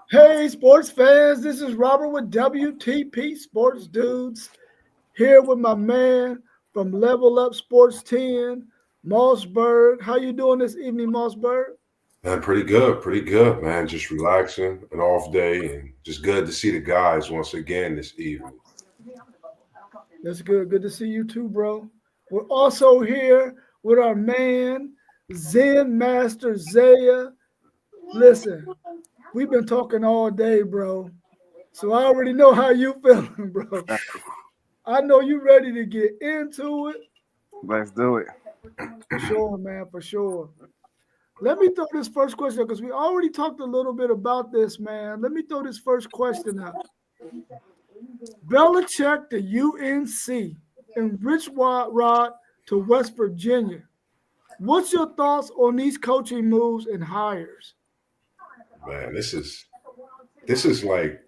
Hey, sports fans, this is Robert with WTP Sports Dudes here with my man from Level Up Sports 10, Mossberg. How you doing this evening, Mossberg? Man, pretty good, man. Just relaxing, an off day, and just good to see the guys once again this evening. That's good. Good to see you too, bro. We're also here with our man, Zen Master Zaya. Listen, we've been talking all day, bro. So I already know how you feeling, bro. I know you ready to get into it. Let's do it. For sure, man, for sure. Let me throw this first question because we already talked a little bit about this, man. Let me throw this first question out. Belichick to UNC and Rich Rod to West Virginia. What's your thoughts on these coaching moves and hires? Man, this is like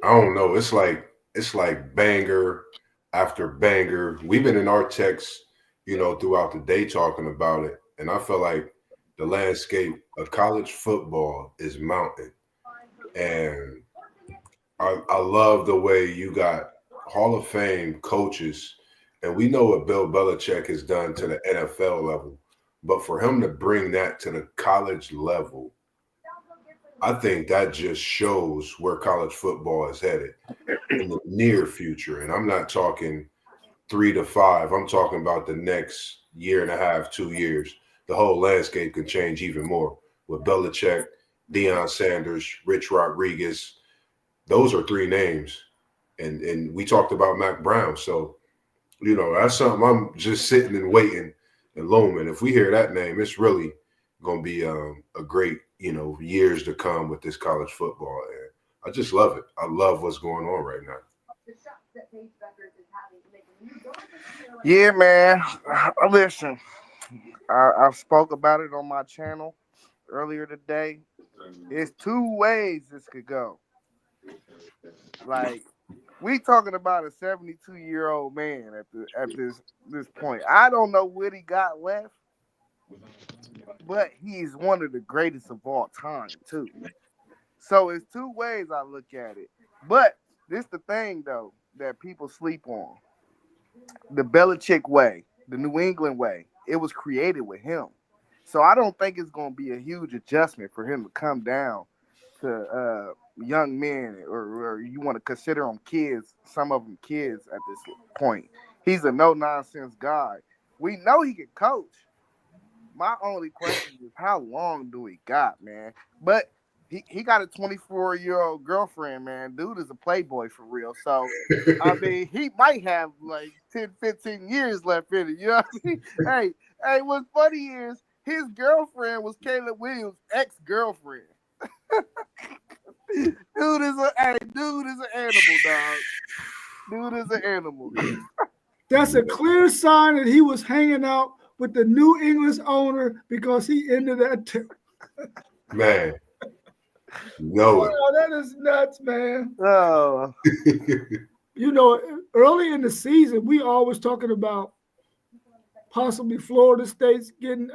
I don't know. It's like banger after banger. We've been in our texts, throughout the day talking about it, and I feel like the landscape of college football is mounting, and I love the way you got Hall of Fame coaches, and we know what Bill Belichick has done to the NFL level, but for him to bring that to the college level, I think that just shows where college football is headed in the near future. And I'm not talking 3 to 5. I'm talking about the next year and a half, 2 years. The whole landscape can change even more with Belichick, Deion Sanders, Rich Rodriguez. Those are three names. And we talked about Mac Brown. So, that's something I'm just sitting and waiting and looming. If we hear that name, it's really going to be a great, years to come with this college football. And I just love it. I love what's going on right now. Yeah, man. Listen, I spoke about it on my channel earlier today. There's two ways this could go. Like we talking about a 72-year-old man at this point. I don't know what he got left, but he's one of the greatest of all time too. So it's two ways I look at it. But this the thing though that people sleep on. The Belichick way, the New England way, it was created with him. So I don't think it's going to be a huge adjustment for him to come down to young men, or you want to consider them kids, some of them kids at this point. He's a no nonsense guy. We know he can coach. My only question is how long do he got, man? But he got a 24-year-old girlfriend, man. Dude is a playboy for real. So I mean, he might have like 10, 15 years left in it. You know what I mean? Hey, what's funny is his girlfriend was Caleb Williams' ex-girlfriend. Dude is an animal, dog. Dude is an animal. That's a clear sign that he was hanging out with the New England owner because he ended that too. Man, know Oh, that is nuts, man. Oh, it. You know, early in the season, we always talking about possibly Florida State's getting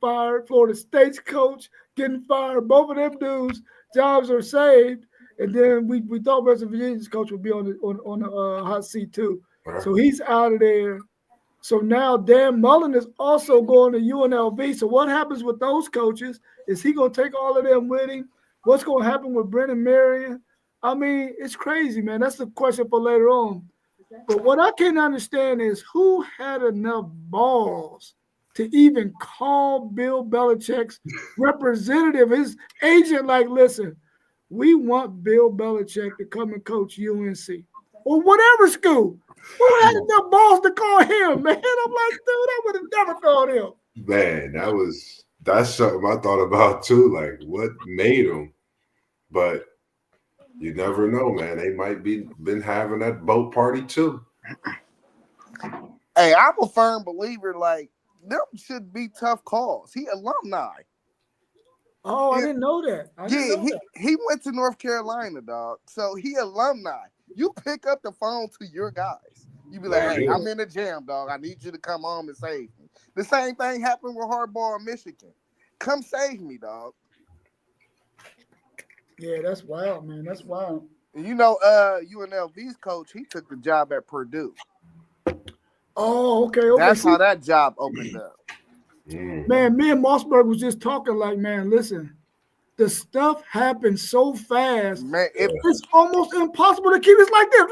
fired, Florida State's coach getting fired. Both of them dudes, jobs are saved. And then we thought West Virginia's coach would be on the hot seat too. So he's out of there. So now Dan Mullen is also going to UNLV. So what happens with those coaches? Is he going to take all of them with him? What's going to happen with Brennan Marion? I mean, it's crazy, man. That's the question for later on. But what I can't understand is who had enough balls to even call Bill Belichick's representative, his agent, like, listen, we want Bill Belichick to come and coach UNC or whatever school. Who had enough balls to call him, man? I'm like, dude, I would have never called him. Man, that's something I thought about too. Like what made him? But you never know, man. They might be been having that boat party too. hey, I'm a firm believer. Like them should be tough calls. He alumni. Oh, I Yeah, didn't know that. I didn't yeah, know he that. he went to North Carolina, dog. So he alumni. You pick up the phone to your guys. You be like, That's hey, it. I'm in the jam, dog. I need you to come home and save me. The same thing happened with Hardball in Michigan. Come save me, dog. Yeah, that's wild, man. That's wild. You know, UNLV's coach, he took the job at Purdue. Oh, okay. That's See, how that job opened up. man, me and Mossberg was just talking like, man, listen, the stuff happens so fast. Man, it's almost impossible to keep it like this.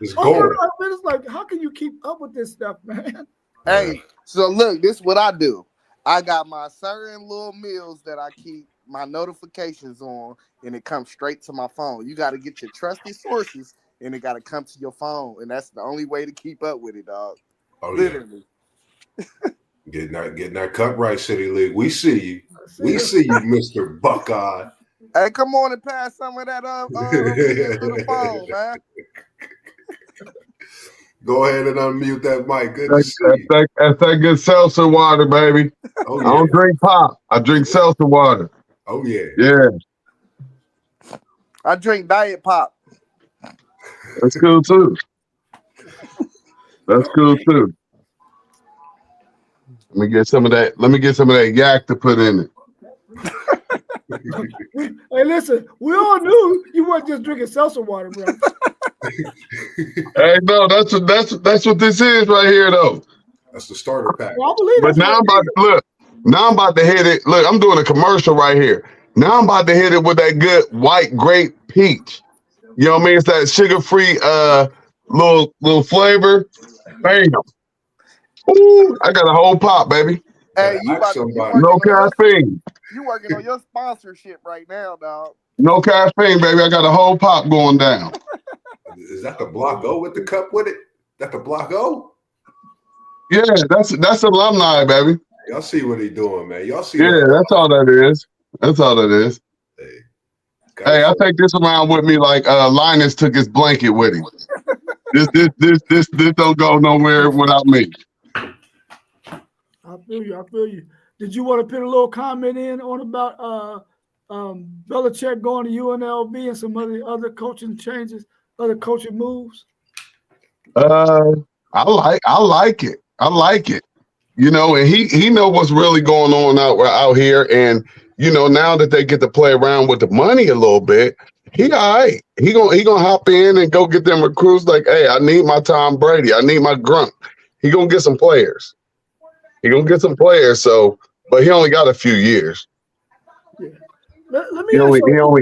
It's going. It's like, how can you keep up with this stuff, man? Hey, so look, this is what I do. I got my certain little meals that I keep my notifications on, and it comes straight to my phone. You got to get your trusted sources, and it got to come to your phone, and that's the only way to keep up with it, dog. Oh, literally. Yeah. Getting that cup right, City League. We see you. We see you, Mr. Buckeye. Hey, come on and pass some of that to the phone, man. Go ahead and unmute that mic. Good to see you. That's that good seltzer water, baby. Oh, I don't drink pop. I drink seltzer water. Oh, yeah. Yeah. I drink Diet Pop. That's cool, too. Let me get some of that. Let me get some of that yak to put in it. Hey, listen, we all knew you weren't just drinking seltzer water, bro. Hey, no, that's what this is right here, though. That's the starter pack. Well, I believe But now I'm about to hit it. Look, I'm doing a commercial right here. Now I'm about to hit it with that good white grape peach. You know what I mean? It's that sugar-free little flavor. Bam. Ooh, I got a whole pop, baby. Hey, no caffeine. You working on your sponsorship right now, dog. No caffeine, baby. I got a whole pop going down. Is that the Block O with the cup with it? That the Block O? Yeah, that's alumni, baby. Y'all see what he doing, man. Y'all see. Yeah, that's all that is. That's all that is. Hey, I take this around with me like Linus took his blanket with him. This don't go nowhere without me. I feel you. Did you want to put a little comment in on about Belichick going to UNLV and some other coaching changes, other coaching moves? I like it. I like it. You know, and he know what's really going on out here. And, you know, now that they get to play around with the money a little bit, he all right. He gonna hop in and go get them recruits like, hey, I need my Tom Brady. I need my Grunt. He gonna get some players. So, but he only got a few years. Yeah. Let me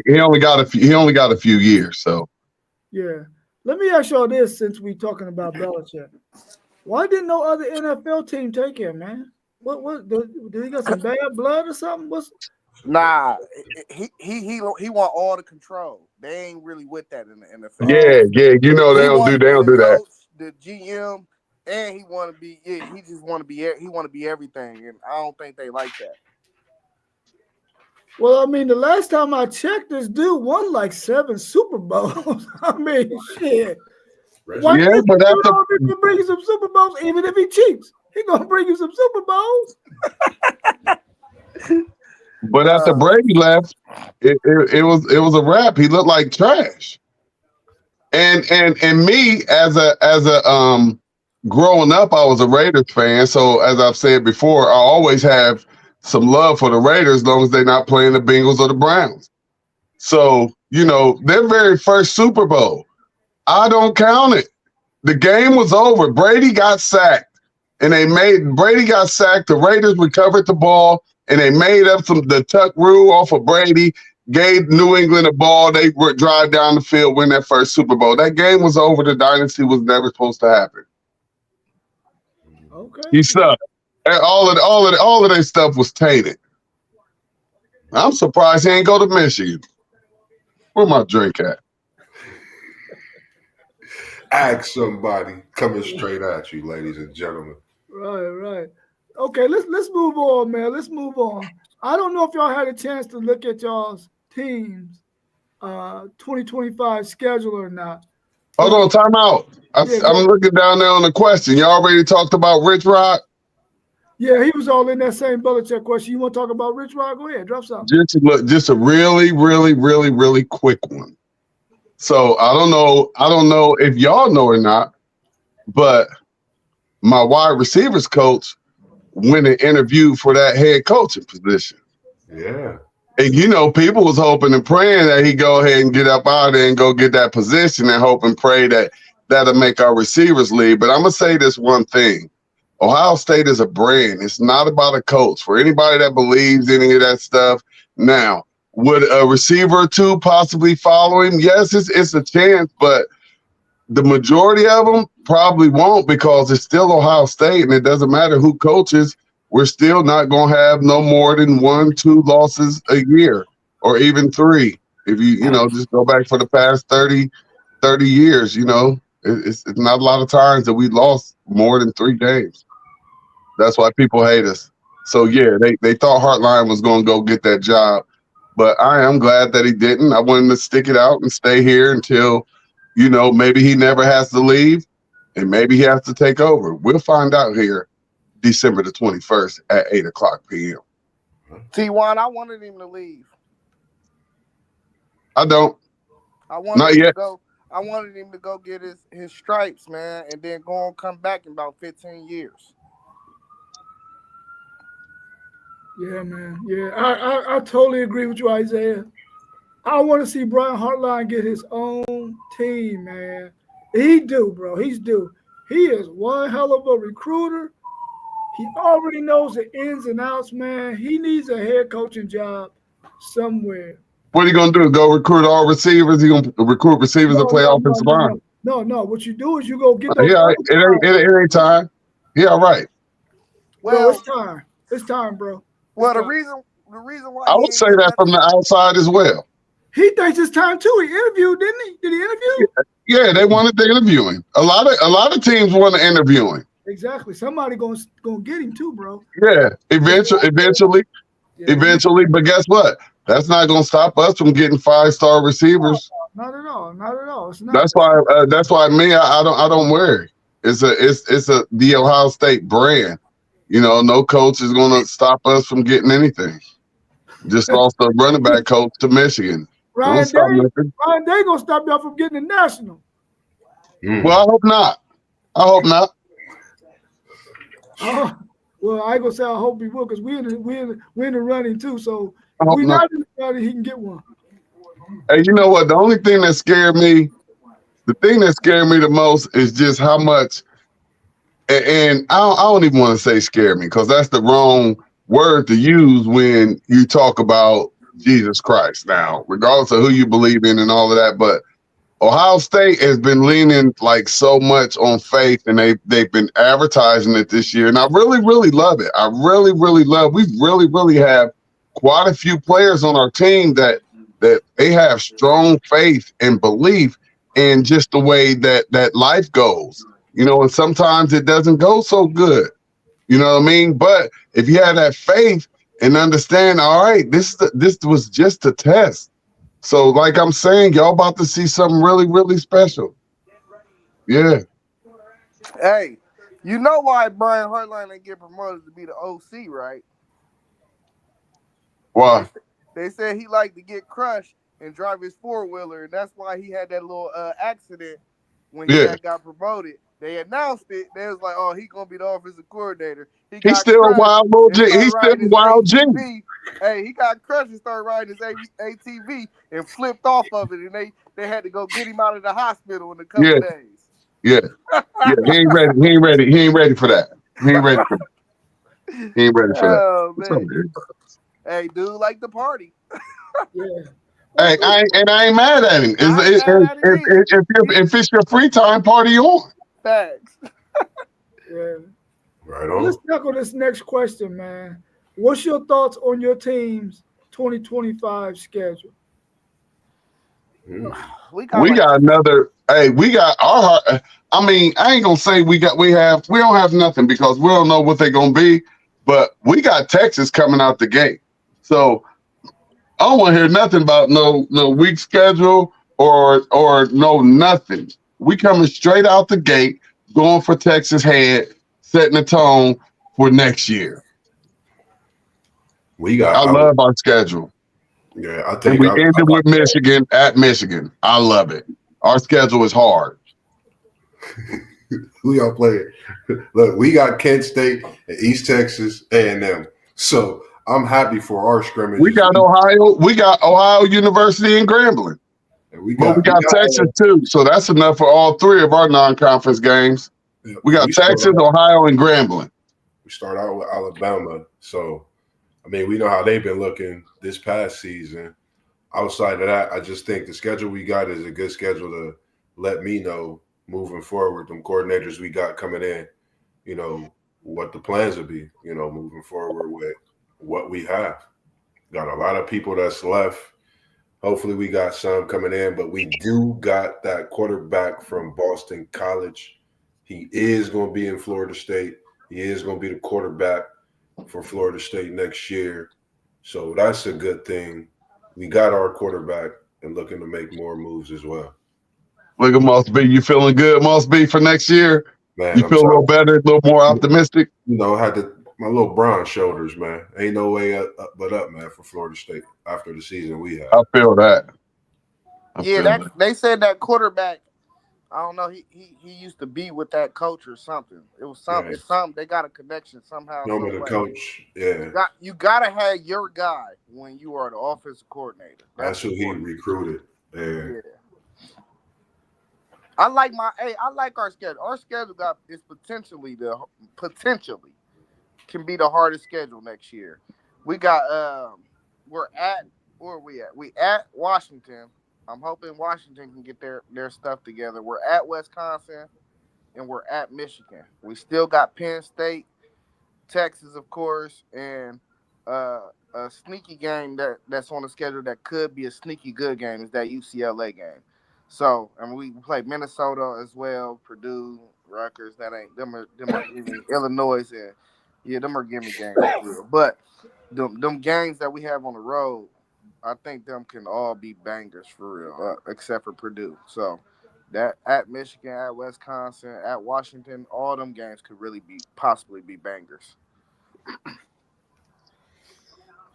he only got a few years. So yeah. Let me ask y'all this since we talking about Belichick. Why didn't no other NFL team take him, man? What did he got some bad blood or something? Nah, he want all the control. They ain't really with that in the NFL. Yeah, you know they don't do that. Coach, the GM, and he want to be. Yeah, he just want to be. He want to be everything, and I don't think they like that. Well, I mean, the last time I checked, this dude won like 7 Super Bowls. I mean, shit. Why but after bring you some Super Bowls, even if he cheats, he gonna bring you some Super Bowls. But after Brady left, it was a wrap. He looked like trash. And me as a growing up, I was a Raiders fan. So as I've said before, I always have some love for the Raiders as long as they're not playing the Bengals or the Browns. So, you know, their very first Super Bowl, I don't count it. The game was over. Brady got sacked. Brady got sacked. The Raiders recovered the ball, and they made up the tuck rule off of Brady, gave New England a ball. They would drive down the field, win that first Super Bowl. That game was over. The dynasty was never supposed to happen. Okay. He sucked. All of their stuff was tainted. I'm surprised he ain't go to Michigan. Where my drink at? Ask somebody coming straight at you, ladies and gentlemen. Right. Okay, let's move on, man. Let's move on. I don't know if y'all had a chance to look at y'all's teams 2025 schedule or not. Hold on, time out. I'm looking down there on the question. You already talked about Rich Rod? Yeah, he was all in that same Belichick question. You want to talk about Rich Rod? Go ahead, drop something. Just a really, really, really, really quick one. So I don't know if y'all know or not, but my wide receivers coach went and interviewed for that head coaching position. Yeah. And people was hoping and praying that he go ahead and get up out there and go get that position and hope and pray that that'll make our receivers lead. But I'm gonna say this one thing. Ohio State is a brand. It's not about a coach. For anybody that believes any of that stuff, now, would a receiver or two possibly follow him? Yes, it's a chance, but the majority of them probably won't because it's still Ohio State, and it doesn't matter who coaches. We're still not going to have no more than 1-2 losses a year or even 3. If you just go back for the past 30 years, it's not a lot of times that we lost more than 3 games. That's why people hate us. So, yeah, they thought Hartline was going to go get that job, but I am glad that he didn't. I want him to stick it out and stay here until, maybe he never has to leave and maybe he has to take over. We'll find out here December the 21st at 8:00 p.m. T1, I wanted him to leave. I don't. Not yet. I wanted him to go get his stripes, man, and then go and come back in about 15 years. Yeah, man. Yeah, I totally agree with you, Isaiah. I want to see Brian Hartline get his own team, man. He do, bro. He's due. He is one hell of a recruiter. He already knows the ins and outs, man. He needs a head coaching job somewhere. What are you going to do? Go recruit all receivers? You going to recruit receivers to play offensive line? No. What you do is you go get those. Yeah, it ain't time. Yeah, right. Well, it's time. It's time, bro. Well, the reason why I would say that from the outside as well. He thinks it's time too. He interviewed, didn't he? Did he interview? Yeah, they wanted to interview him. A lot of teams want to interview him. Exactly. Somebody gonna get him too, bro. Yeah, eventually. But guess what? That's not gonna stop us from getting 5-star receivers. Not at all. It's not. That's why me, I don't worry. It's the Ohio State brand. No coach is gonna stop us from getting anything. Just lost a running back coach to Michigan. Ryan Day gonna stop y'all from getting the national. Well, I hope not. Well, I ain't gonna say I hope he will because we're in the running too. So if we're not in the running, he can get one. Hey, you know what? The only thing that scared me, the most is just how much. And I don't even want to say scare me because that's the wrong word to use when you talk about Jesus Christ. Now, regardless of who you believe in and all of that, but Ohio State has been leaning like so much on faith, and they've been advertising it this year, and I really, really love it. I really, really love. We really, really have quite a few players on our team that they have strong faith and belief in just the way that life goes. And sometimes it doesn't go so good. You know what I mean? But if you have that faith and understand, all right, this was just a test. So, like I'm saying, y'all about to see something really, really special. Yeah. Hey, you know why Brian Hartline didn't get promoted to be the OC, right? Why? They said he liked to get crushed and drive his 4-wheeler, and that's why he had that little accident when he got promoted. They announced it. They was like, "Oh, he's gonna be the offensive coordinator." He's still a wild little G. He's still a wild G. Hey, he got crushed and started riding his ATV and flipped off of it, and they had to go get him out of the hospital in a couple days. Yeah, he ain't ready. He ain't ready for that. He ain't ready for that. Oh, man. Hey, dude, like the party. Yeah. Hey, I ain't mad at him. If it's your free time, party on. Thanks. Yeah. Right on. Let's tackle this next question, man. What's your thoughts on your team's 2025 schedule? We got another. Hey, we got our. I mean, I ain't gonna say we don't have nothing because we don't know what they're gonna be, but we got Texas coming out the gate. So I don't want to hear nothing about no week schedule or no nothing. We coming straight out the gate, going for Texas head, setting the tone for next year. I love our schedule. Yeah, I think we ended with Michigan at Michigan. I love it. Our schedule is hard. Who y'all playing? Look, we got Kent State and East Texas A&M. So I'm happy for our scrimmage. We got Ohio University and Grambling. And we But we got Texas too, so that's enough for all three of our non-conference games. Yeah, we got Texas, Ohio, and Grambling. We start out with Alabama, so I mean we know how they've been looking this past season. Outside of that, I just think the schedule we got is a good schedule to let me know moving forward. Them coordinators we got coming in, you know, what the plans will be, you know, moving forward with what we have. Got a lot of people that's left. Hopefully we got some coming in, but we do got that quarterback from Boston College. He is going to be in Florida State. He is going to be the quarterback for Florida State next year. So that's a good thing. We got our quarterback and looking to make more moves as well. Look at Moss B. You feeling good, Moss B, for next year? Man, you feel a little better, a little more optimistic? You know, I had my little bronze shoulders, man. Ain't no way up but up, man, for Florida State after the season we had. I feel that. They said that quarterback, I don't know, he used to be with that coach or something. It was something. It's something. They got a connection somehow. The coach, yeah. You gotta have your guy when you are the offensive coordinator. That's who he recruited. Yeah. I like our schedule. Our schedule is potentially can be the hardest schedule next year. We got where are we at? We at Washington. I'm hoping Washington can get their stuff together. We're at Wisconsin and we're at Michigan. We still got Penn State, Texas, of course, and a sneaky game that's on the schedule that could be a sneaky good game is that UCLA game. So, and we play Minnesota as well, Purdue, Rutgers. That ain't them are Illinois and them are gimme games. But them games that we have on the road, I think them can all be bangers for real, except for Purdue. So that at Michigan, at Wisconsin, at Washington, all them games could really possibly be bangers.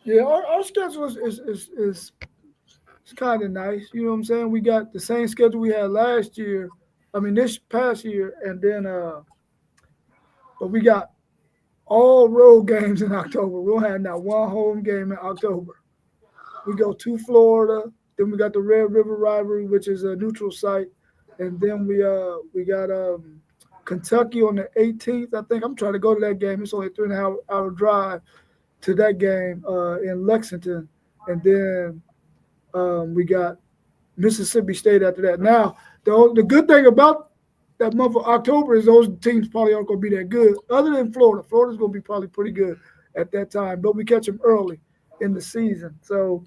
Yeah, our schedule is kind of nice. You know what I'm saying? We got the same schedule we had last year. I mean, this past year, and then but we got all road games in October. We don't have not one home game in October. We go to Florida, then we got the Red River Rivalry, which is a neutral site, and then we got Kentucky on the 18th. I think I'm trying to go to that game. It's only a 3.5-hour drive to that game in Lexington, and then we got Mississippi State after that. Now, the good thing about that month of October is those teams probably aren't going to be that good. Other than Florida, Florida's going to be probably pretty good at that time, but we catch them early in the season, so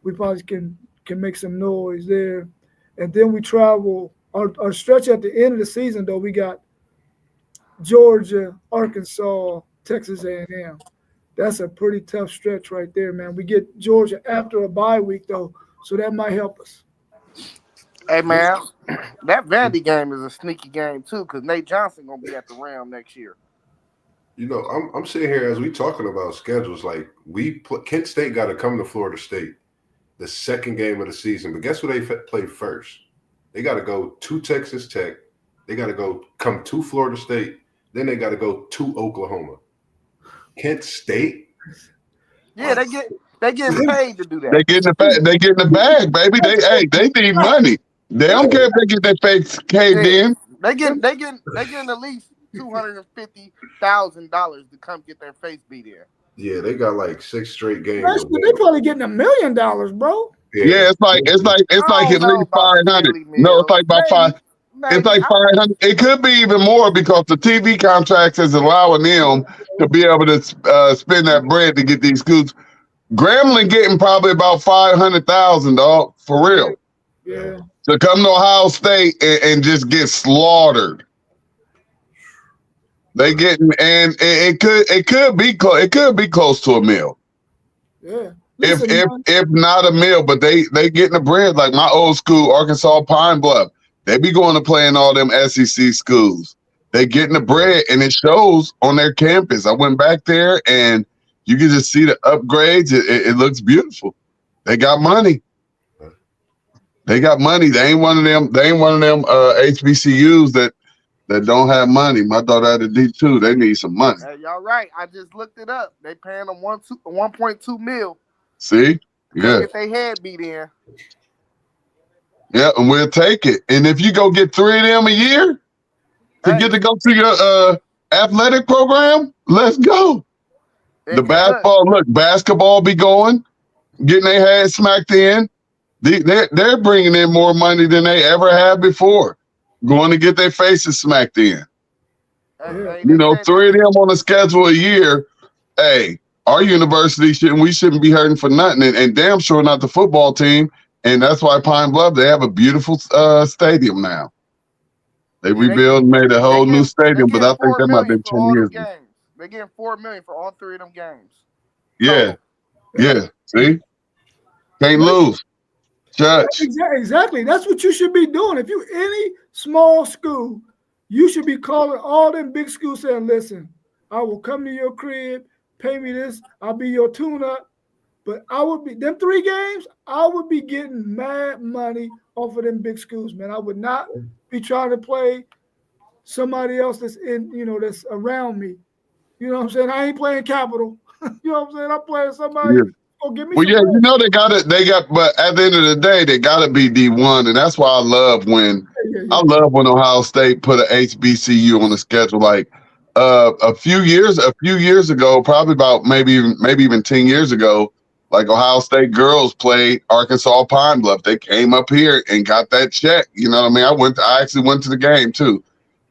we probably can make some noise there. And then we travel. Our stretch at the end of the season, though, we got Georgia, Arkansas, Texas A&M. That's a pretty tough stretch right there, man. We get Georgia after a bye week, though, so that might help us. Hey, man, that Vandy game is a sneaky game, too, because Nate Johnson going to be at the Ram next year. You know, I'm sitting here as we talking about schedules, like Kent State got to come to Florida State, the second game of the season. But guess who they play first? They got to go to Texas Tech. They got to come to Florida State. Then they got to go to Oklahoma. Kent State? Yeah, they get paid to do that. They get in the bag, baby. They need money. They don't care if they get their face caved in. They getting at least $250,000 to come get their face beat in. Yeah, they got like 6 straight games. They probably getting $1 million, bro. Yeah, it's like at least 500. No, it's like about 5. It's like 500. It could be even more because the TV contracts is allowing them to be able to spend that bread to get these schools. Grambling getting probably about 500,000, dog, for real. Yeah. To come to Ohio State and just get slaughtered. They getting, and it could be close to $1 million. Yeah. If not $1 million, but they getting the bread like my old school, Arkansas Pine Bluff. They be going to play in all them SEC schools. They getting the bread, and it shows on their campus. I went back there, and you can just see the upgrades. It looks beautiful. They got money. They got money. They ain't one of them HBCUs that that don't have money. My daughter at a D2. They need some money. Hey, y'all right. I just looked it up. They paying them 1.2 mil. See? Yeah. Get their head beat in. Yeah, and we'll take it. And if you go get 3 of them a year to get to go to your athletic program, let's go. The basketball, look, basketball be going, getting their head smacked in. They're bringing in more money than they ever have before, going to get their faces smacked in. You know, 3 of them on the schedule a year. Hey, our university shouldn't be hurting for nothing, and damn sure not the football team. And that's why Pine Bluff, they have a beautiful stadium now. They rebuilt and made a whole new stadium, but I think that might have been 10 years ago. They're getting $4 million for all 3 of them games. Yeah. Yeah. See? Can't lose. Judge. Exactly. That's what you should be doing. If you any small school, you should be calling all them big schools saying, listen, I will come to your crib, pay me this, I'll be your tune-up. But I would be them 3 games, I would be getting mad money off of them big schools, man. I would not be trying to play somebody else that's that's around me. You know what I'm saying? I ain't playing Capital. You know what I'm saying? I'm playing somebody. Yeah. Well, yeah, you know but at the end of the day, they gotta be D1, and that's why I love when Ohio State put an HBCU on the schedule. Like a few years ago, probably about maybe even 10 years ago. Like Ohio State girls played Arkansas Pine Bluff. They came up here and got that check. You know what I mean? I actually went to the game too.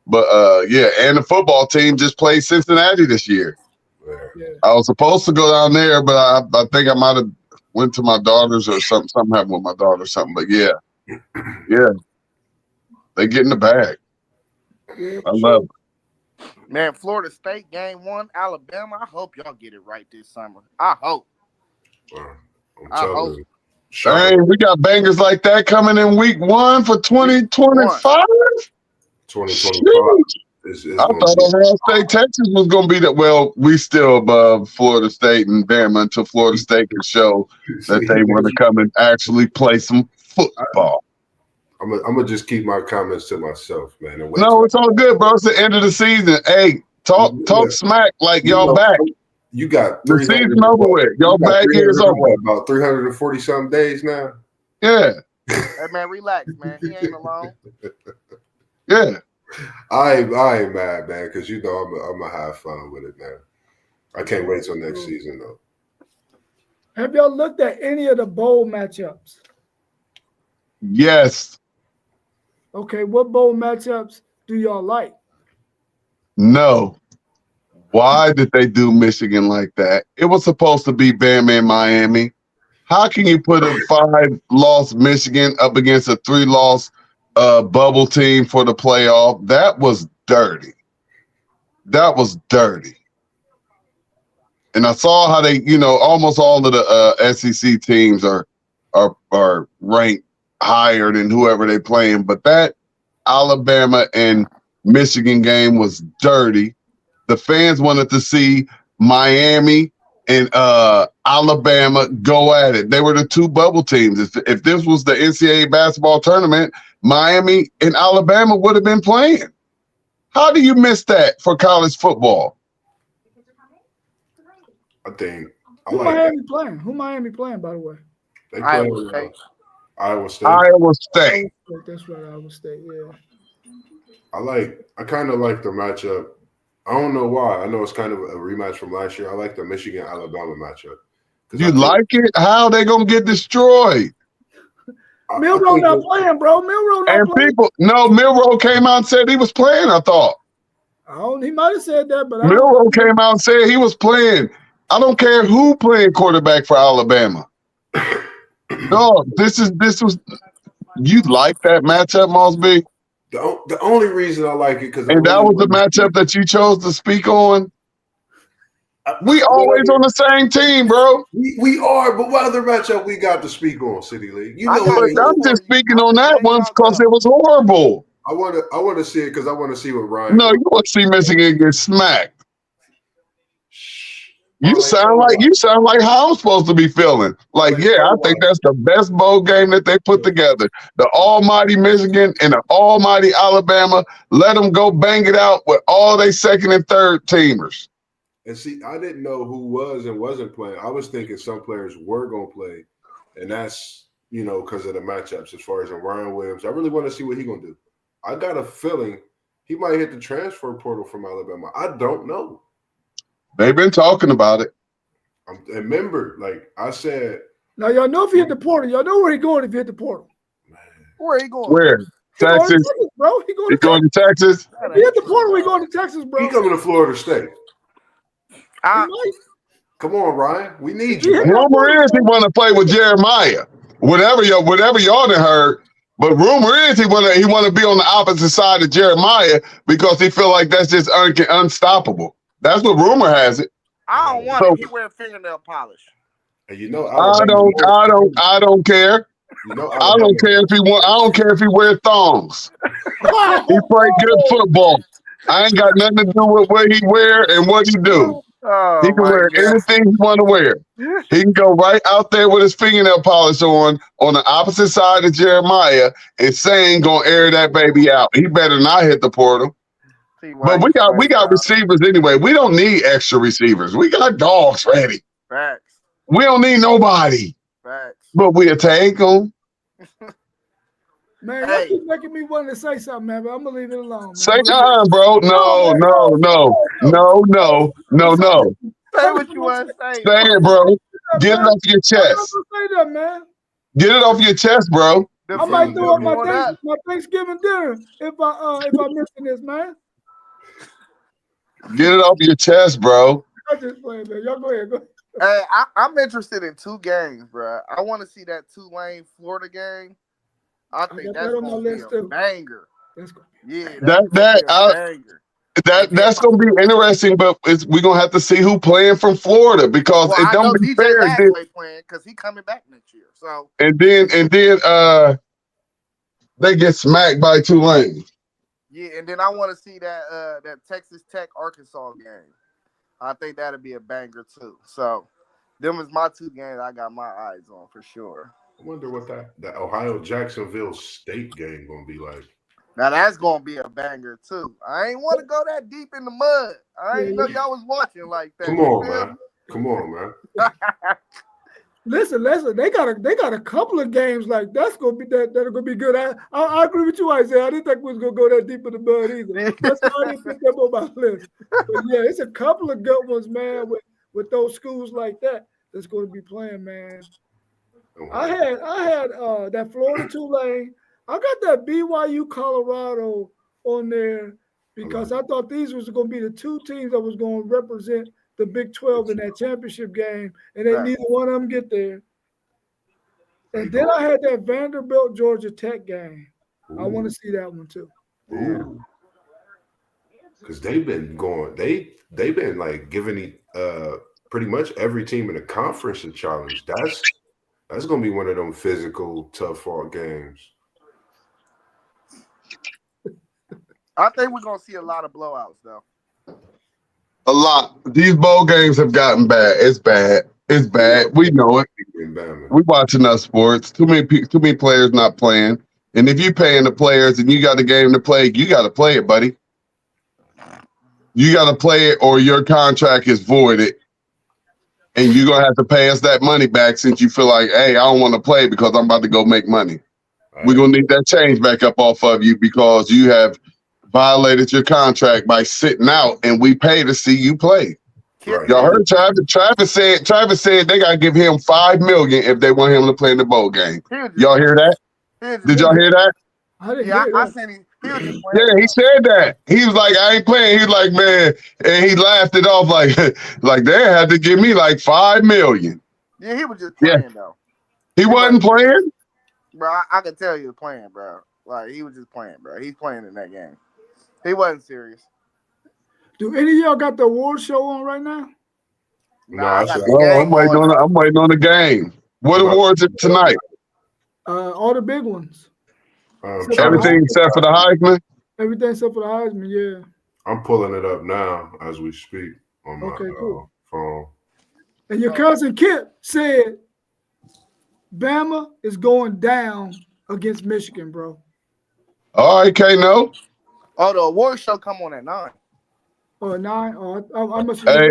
But and the football team just played Cincinnati this year. Yeah. I was supposed to go down there, but I think I might have went to my daughter's or something. Something happened with my daughter or something. But yeah. They get in the bag. I love it. Man, Florida State game 1, Alabama. I hope y'all get it right this summer. I hope. Dang, we got bangers like that coming in week 1 for 2025. 2025. I thought Ohio State, Texas was going to be that. Well, we still above Florida State and Bama until Florida State can show that they want to come and actually play some football. I'm gonna just keep my comments to myself, man. No, it's all good, bro. It's the end of the season. Hey, talk smack like y'all back. You got the season over with. Y'all back here is over. About 340 something days now. Yeah. Hey man, relax, man. He ain't alone. Yeah. I ain't mad, man, because I'm gonna have fun with it, man. I can't wait till next season though. Have y'all looked at any of the bowl matchups? Yes. Okay, what bowl matchups do y'all like? No. Why did they do Michigan like that? It was supposed to be Bama and Miami. How can you put a 5-loss Michigan up against a 3-loss bubble team for the playoff? That was dirty. That was dirty. And I saw how they, almost all of the SEC teams are ranked higher than whoever they playing. But that Alabama and Michigan game was dirty. The fans wanted to see Miami and Alabama go at it. They were the 2 bubble teams. If this was the NCAA basketball tournament, Miami and Alabama would have been playing. How do you miss that for college football? Who Miami playing, by the way? They play Iowa State. Iowa State. That's right, Iowa State, yeah. I kind of like the matchup. I don't know why. I know it's kind of a rematch from last year. I like the Michigan-Alabama matchup. You like it? How they gonna get destroyed? Milroe not playing, bro. Milroe not playing. Milroe came out and said he was playing, I thought. He might have said that, but Milroe came out and said he was playing. I don't care who playing quarterback for Alabama. No, this was you like that matchup, Mosby? The only reason I like it because that was the matchup that you chose to speak on. We always on the same team, bro. We are, but what other matchup we got to speak on, City League? I'm just speaking on that one because it was horrible. I want to see it because I want to see what Ryan. No, you want to see Michigan get smacked. You sound like how I'm supposed to be feeling. Like, yeah, I think that's the best bowl game that they put together. The almighty Michigan and the almighty Alabama. Let them go bang it out with all they second and third teamers. And see, I didn't know who was and wasn't playing. I was thinking some players were going to play, and that's, because of the matchups as far as Ryan Williams. I really want to see what he's going to do. I got a feeling he might hit the transfer portal from Alabama. I don't know. They've been talking about it. And remember, like I said. Now, y'all know if he hit the portal. Y'all know where he going if he hit the portal. Man. Where he going? Where? Texas? Bro. He going to Texas? If he hit the portal, we going to Texas, bro. He coming to Florida State. Come on, Ryan. We need you. Rumor is he want to play with Jeremiah. Whatever y'all done heard. But rumor is he want to be on the opposite side of Jeremiah because he feel like that's just unstoppable. That's what rumor has it. I don't want to wear fingernail polish. And I don't care. I don't care if he wears thongs. He play good football. I ain't got nothing to do with what he wear and what he do. He can wear anything he want to wear. He can go right out there with his fingernail polish on the opposite side of Jeremiah, and Sane gonna air that baby out. He better not hit the portal. But we got receivers anyway. We don't need extra receivers. We got dogs ready. Facts. We don't need nobody. Facts. But we'll take them. Man, you keep making me want to say something, man, but I'm gonna leave it alone. Man. Say time, bro. No. Say what you want to say. Say it, bro. Get it off your chest. Say that, man. Get it off your chest, bro. I might throw up my Thanksgiving dinner if I'm missing this, man. Get it off your chest, bro. I'm just playing, man. Y'all go ahead. Hey, I'm interested in 2 games, bro. I want to see that Tulane Florida game. I think that's gonna be a banger. That's gonna be interesting, but we're gonna have to see who playing from Florida because it don't be fair. Because he coming back next year. So and then they get smacked by Tulane. Yeah, and then I want to see that Texas Tech Arkansas game. I think that'll be a banger too. So them is my 2 games I got my eyes on for sure. I wonder what that Ohio Jacksonville State game gonna be like. Now that's gonna be a banger too. I ain't want to go that deep in the mud. I ain't know y'all was watching like that. Come on, man. Listen. They got a couple of games like that'll gonna be good. I agree with you, Isaiah. I didn't think we was gonna go that deep in the mud either. That's why I didn't put them on my list. But yeah, it's a couple of good ones, man. With those schools like that's going to be playing, man. I had that Florida Tulane. I got that BYU Colorado on there because I thought these was going to be the 2 teams that was going to represent the Big 12 in that championship game, and then neither one of them get there. And then I had that Vanderbilt Georgia Tech game. I want to see that one too. Because they've been like giving pretty much every team in the conference a challenge. That's gonna be one of them physical, tough fought games. I think we're gonna see a lot of blowouts though. A lot. These bowl games have gotten bad. It's bad. It's bad. We know it. We watching enough sports. Too many players not playing. And if you're paying the players and you got a game to play, you got to play it, buddy. You got to play it or your contract is voided. And you're going to have to pay us that money back since you feel like, hey, I don't want to play because I'm about to go make money. Right. We're going to need that change back up off of you because you have violated your contract by sitting out and we pay to see you play. Right. Y'all heard Travis said they got to give him $5 million if they want him to play in the bowl game. Y'all hear that? Did y'all hear that? I seen him. Yeah, he said that. He was like, I ain't playing. He was like, man, and he laughed it off like they had to give me like $5 million. Yeah, he was just playing though. He wasn't playing? Bro, I can tell you was playing, bro. Like he was just playing, bro. He's playing in that game. He wasn't serious. Do any of y'all got the award show on right now? No, I'm waiting on the game. What awards it tonight? All the big ones. Everything except for the Heisman? Everything except for the Heisman, yeah. I'm pulling it up now as we speak on my phone. And your cousin Kip said Bama is going down against Michigan, bro. All right, Kano. Oh, the award show come on at 9. Or 9? Or I must Hey,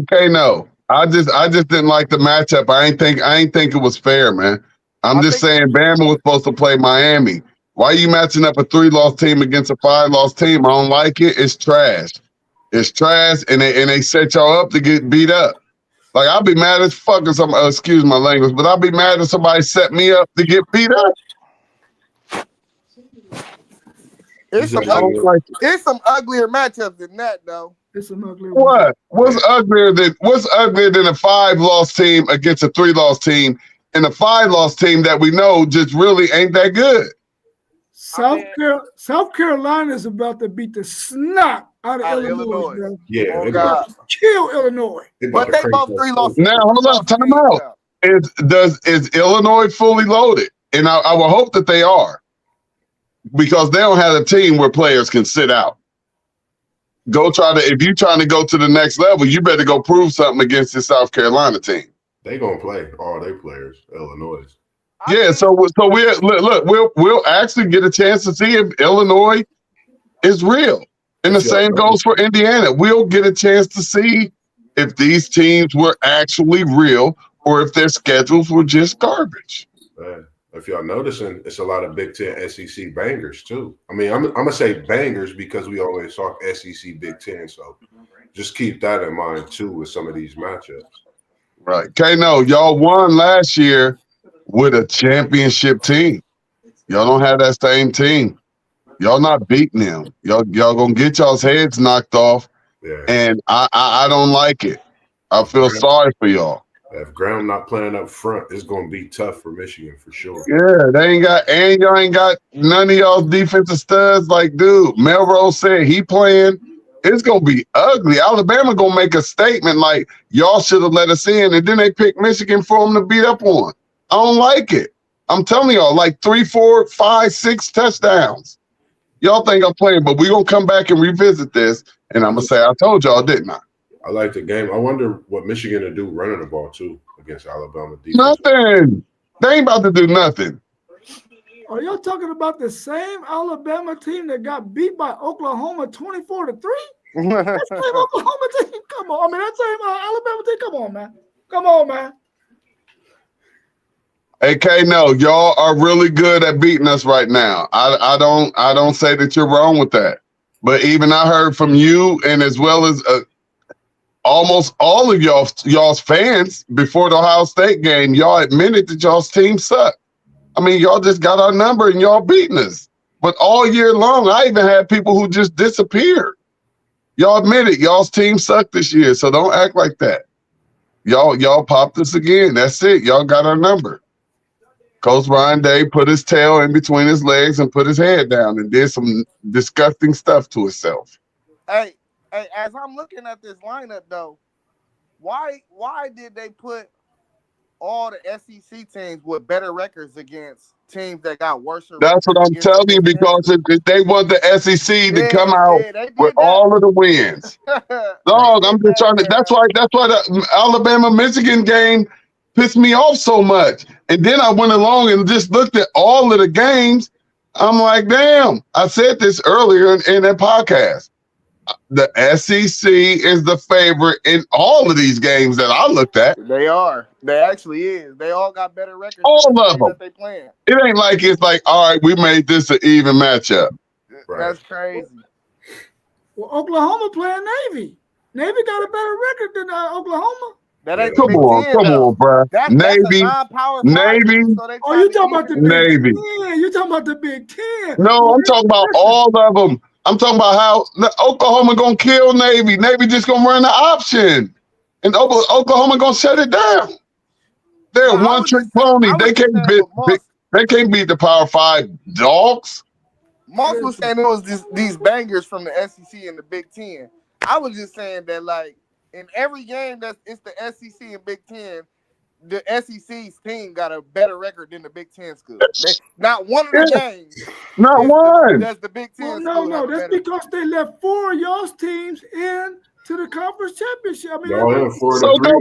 Kano. I just didn't like the matchup. I ain't think it was fair, man. I'm just saying Bama was supposed to play Miami. Why are you matching up a 3-loss team against a 5-loss team? I don't like it. It's trash. It's trash, and they set y'all up to get beat up. Like, I'll be mad as fuck if somebody, excuse my language, but I'll be mad if somebody set me up to get beat up. It's some uglier matchups than that, though. It's an ugly What? What's uglier than a 5-loss team against a 3-loss team and a 5-loss team that we know just really ain't that good? South Carolina is about to beat the snot out of Illinois. Bro. Yeah, Oh, God. Kill Illinois. But they both 3 losses. Now, hold on, time out. Is Illinois fully loaded? And I will hope that they are, because they don't have a team where players can sit out. If you're trying to go to the next level, you better go prove something against the South Carolina team. They gonna play all their players, Illinois. Yeah, so we'll actually get a chance to see if Illinois is real. And the same goes for Indiana. We'll get a chance to see if these teams were actually real or if their schedules were just garbage. If y'all noticing, it's a lot of Big Ten SEC bangers too. I mean, I'm gonna say bangers because we always talk SEC Big Ten, so just keep that in mind too with some of these matchups. Right. Kano, y'all won last year with a championship team. Y'all don't have that same team. Y'all not beating them. Y'all gonna get y'all's heads knocked off. Yeah. And I don't like it. I feel sorry for y'all. If Graham not playing up front, it's gonna be tough for Michigan for sure. Yeah, y'all ain't got none of y'all's defensive studs. Like, dude, Melrose said he playing. It's gonna be ugly. Alabama gonna make a statement like y'all should have let us in, and then they pick Michigan for them to beat up on. I don't like it. I'm telling y'all, like 3, 4, 5, 6 touchdowns. Y'all think I'm playing, but we gonna come back and revisit this, and I'm gonna say I told y'all, didn't I? I like the game. I wonder what Michigan will do running the ball too against Alabama defense. Nothing. They ain't about to do nothing. Are y'all talking about the same Alabama team that got beat by Oklahoma 24-3? That same Oklahoma team. Come on, that same Alabama team. Come on, man. Come on, man. Hey, no, y'all are really good at beating us right now. I don't say that you're wrong with that. But even I heard from you, and as well as almost all of y'all's fans before the Ohio State game, y'all admitted that y'all's team sucked. I mean, y'all just got our number and y'all beating us. But all year long, I even had people who just disappeared. Y'all admitted y'all's team sucked this year, so don't act like that. Y'all popped us again. That's it. Y'all got our number. Coach Ryan Day put his tail in between his legs and put his head down and did some disgusting stuff to himself. Hey, as I'm looking at this lineup, though, why did they put all the SEC teams with better records against teams that got worse? That's what I'm telling you, because if they want the SEC to come out with all of the wins. Dog, I'm just trying to. That's why the Alabama-Michigan game pissed me off so much. And then I went along and just looked at all of the games. I'm like, damn. I said this earlier in that podcast. The SEC is the favorite in all of these games that I looked at. They are. They actually is. They all got better records. All of them. That they playing. It ain't like it's like, all right, we made this an even matchup. Right. That's crazy. Well, Oklahoma playing Navy. Navy got a better record than Oklahoma. That ain't Come on, bro. Navy. Navy. So you talking about the Navy. Big Ten? You talking about the Big Ten? No, I'm talking about all of them. I'm talking about how Oklahoma gonna kill Navy. Navy just gonna run the option, and Oklahoma gonna shut it down. They're a one-trick pony. They can't beat the Power 5 dogs. Moss was saying it was these bangers from the SEC and the Big Ten. I was just saying that, like, in every game it's the SEC and Big Ten, the SEC's team got a better record than the Big Ten school. Not one of the games. Not one. That's the Big Ten. No. That's because they left 4 of y'all's teams in to the conference championship. I mean, Y'all in that's- 4-3. So go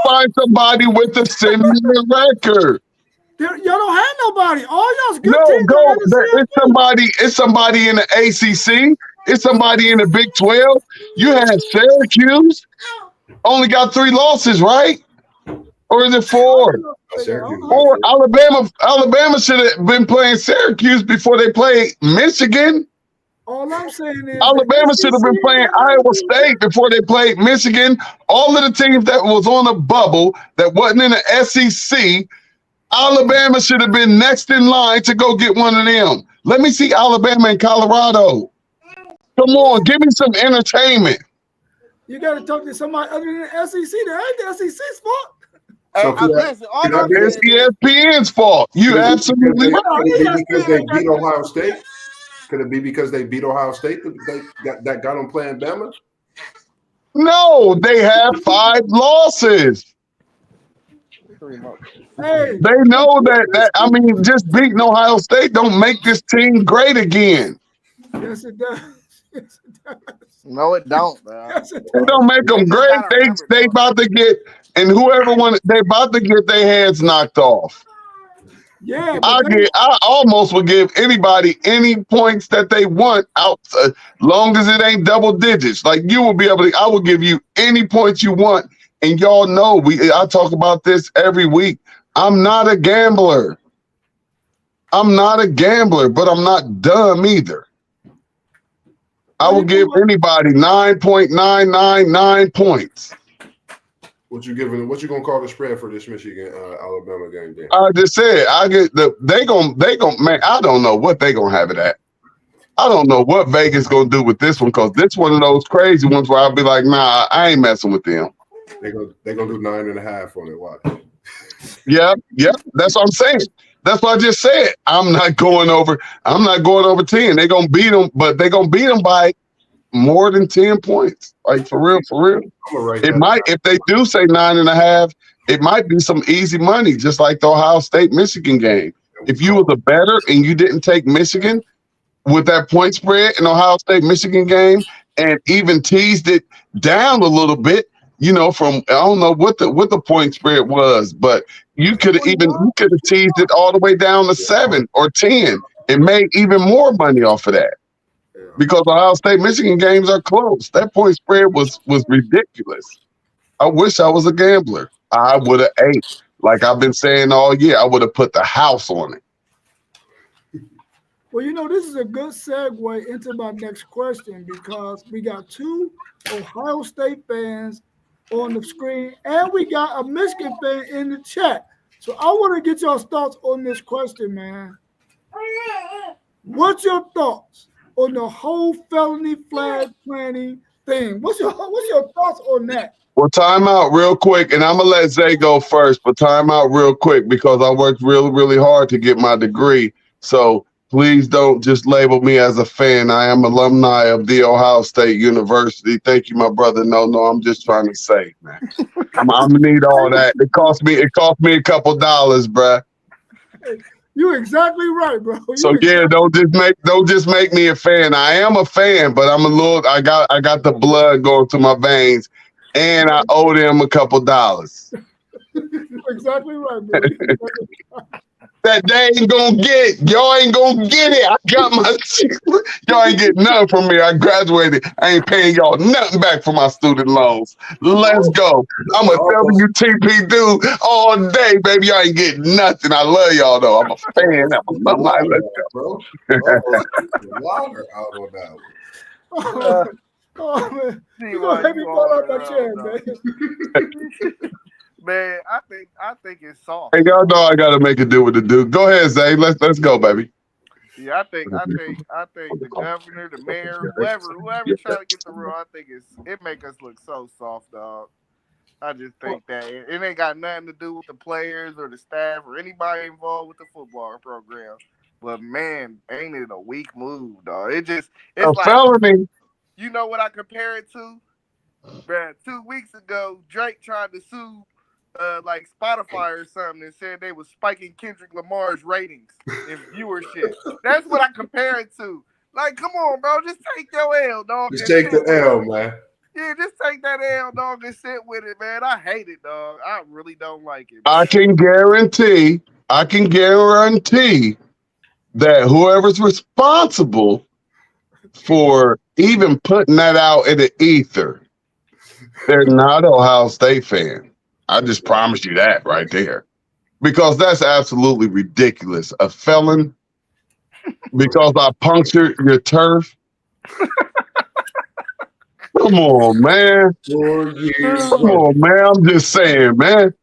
find somebody with a similar record. y'all don't have nobody. All y'all's good No, teams are in the it's somebody in the ACC. It's somebody in the Big 12. You had Syracuse. Only got 3 losses, right? Or is it 4? Syracuse. Or Alabama should have been playing Syracuse before they played Michigan. All I'm saying is Alabama should have been playing Iowa State before they played Michigan. All of the teams that was on the bubble that wasn't in the SEC, Alabama should have been next in line to go get one of them. Let me see Alabama and Colorado. Come on, give me some entertainment. You got to talk to somebody other than the SEC. That ain't the SEC's fault. So Listen, all I'm It's saying is, ESPN's fault. You absolutely right. Could it be because they beat Ohio State? Could it be because they beat Ohio State that got them playing Bama? No, they have 5 losses. Hey, They know that I mean, just beating Ohio State don't make this team great again. yes, it does. Yes, it does. no, it don't, bro. Yes, it It does. don't make them They just great. gotta remember, They though. about to get, and they about to get their heads knocked off. Yeah, but I almost would give anybody any points that they want out, long as it ain't double digits. Like you will be able to, I will give you any points you want. And y'all know I talk about this every week. I'm not a gambler. I'm not a gambler, but I'm not dumb either. I will give anybody 9.999 points. What you gonna call the spread for this Michigan Alabama game? Then? I just said they gon' man. I don't know what they gonna have it at. I don't know what Vegas gonna do with this one because this one of those crazy ones where I'll be like, nah, I ain't messing with them. They gonna do 9.5 on it. Watch. Yep. That's what I'm saying. That's what I just said. I'm not going over 10. They're gonna beat them, but they're gonna beat them by more than 10 points. Like for real. It might, if they do say 9.5, it might be some easy money, just like the Ohio State Michigan game. If you was a better and you didn't take Michigan with that point spread in Ohio State Michigan game and even teased it down a little bit, from I don't know what the point spread was, but you could have teased it all the way down to 7 or 10 and made even more money off of that. Because Ohio State Michigan games are close. That point spread was ridiculous. I wish I was a gambler. I would have ate. Like I've been saying all year, I would have put the house on it. Well, this is a good segue into my next question because we got 2 Ohio State fans on the screen and we got a Michigan fan in the chat. So I want to get y'all's thoughts on this question, man. What's your thoughts on the whole felony flag planning thing? What's your thoughts on that? Well, time out real quick, and I'm gonna let Zay go first, but time out real quick because I worked really, really hard to get my degree. So please don't just label me as a fan. I am alumni of The Ohio State University. Thank you, my brother. No, I'm just trying to say, man. I'm gonna need all that. It cost me a couple dollars, bruh. You're exactly right, bro. So yeah, don't just make me a fan. I am a fan, but I'm a little. I got the blood going through my veins, and I owe them a couple dollars. You're exactly right, bro. That they ain't gonna get. Y'all ain't gonna get it. I got my. Y'all ain't getting nothing from me. I graduated. I ain't paying y'all nothing back for my student loans. Let's go. I'm a WTP dude all day, baby. Y'all ain't getting nothing. I love y'all though. I'm a fan. Let's go. Bro. Water out on that one. Oh man, you gonna make me fall out my chair, man. Man, I think it's soft. Hey, y'all know I gotta make it do with the dude. Go ahead, Zay. Let's go, baby. Yeah, I think the governor, the mayor, whoever trying to get the rule, I think it make us look so soft, dog. I just think that it ain't got nothing to do with the players or the staff or anybody involved with the football program. But man, ain't it a weak move, dog? It's a like felony. You know what I compare it to? Man, 2 weeks ago, Drake tried to sue like Spotify or something and said they was spiking Kendrick Lamar's ratings and viewership. That's what I compare it to. Like, come on, bro. Just take your L, dog. Just and take sit the with it. L, man. Yeah, just take that L, dog, and sit with it, man. I hate it, dog. I really don't like it. I Man. can guarantee that whoever's responsible for even putting that out in the ether, they're not an Ohio State fan. I just promise you that right there. Because that's absolutely ridiculous. A felon because I punctured your turf. Come on, man. 4 years. Come on, man. I'm just saying, man.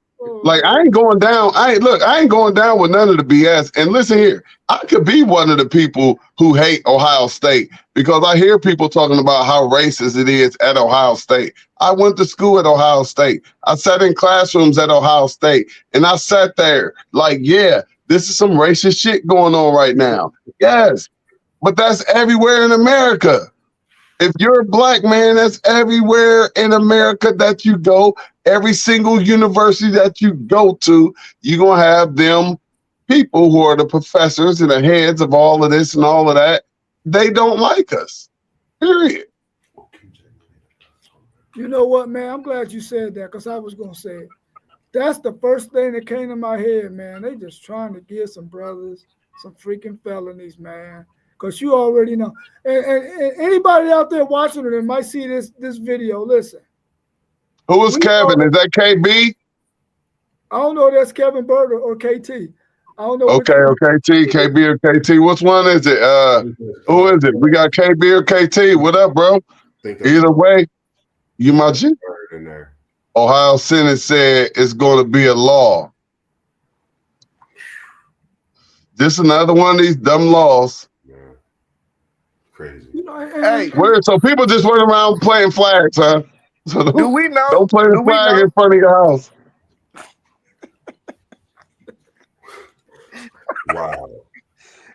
Like I ain't going down. I ain't going down with none of the BS. And listen here, I could be one of the people who hate Ohio State because I hear people talking about how racist it is at Ohio State. I went to school at Ohio State. I sat in classrooms at Ohio State, and I sat there like, yeah, this is some racist shit going on right now. Yes, but that's everywhere in America. If you're a black man, that's everywhere in America that you go. Every single university that you go to, you're going to have them people who are the professors and the heads of all of this and all of that. They don't like us, period. You know what, man? I'm glad you said that because I was going to say it. That's the first thing that came to my head, man. They just trying to give some brothers some freaking felonies, man. Because you already know. And anybody out there watching it that might see this video, listen. Who is Kevin? Is that KB? I don't know if that's Kevin Bird or KT. I don't know. Okay, KT, KB or KT. Which one is it? Who is it? We got KB or KT. What up, bro? Either way, you my G. In there. Ohio Senate said it's going to be a law. Just another one of these dumb laws. Crazy. You know, Hey, so people just run around playing flags, huh? So do we know? Don't play the flag in front of your house. Wow.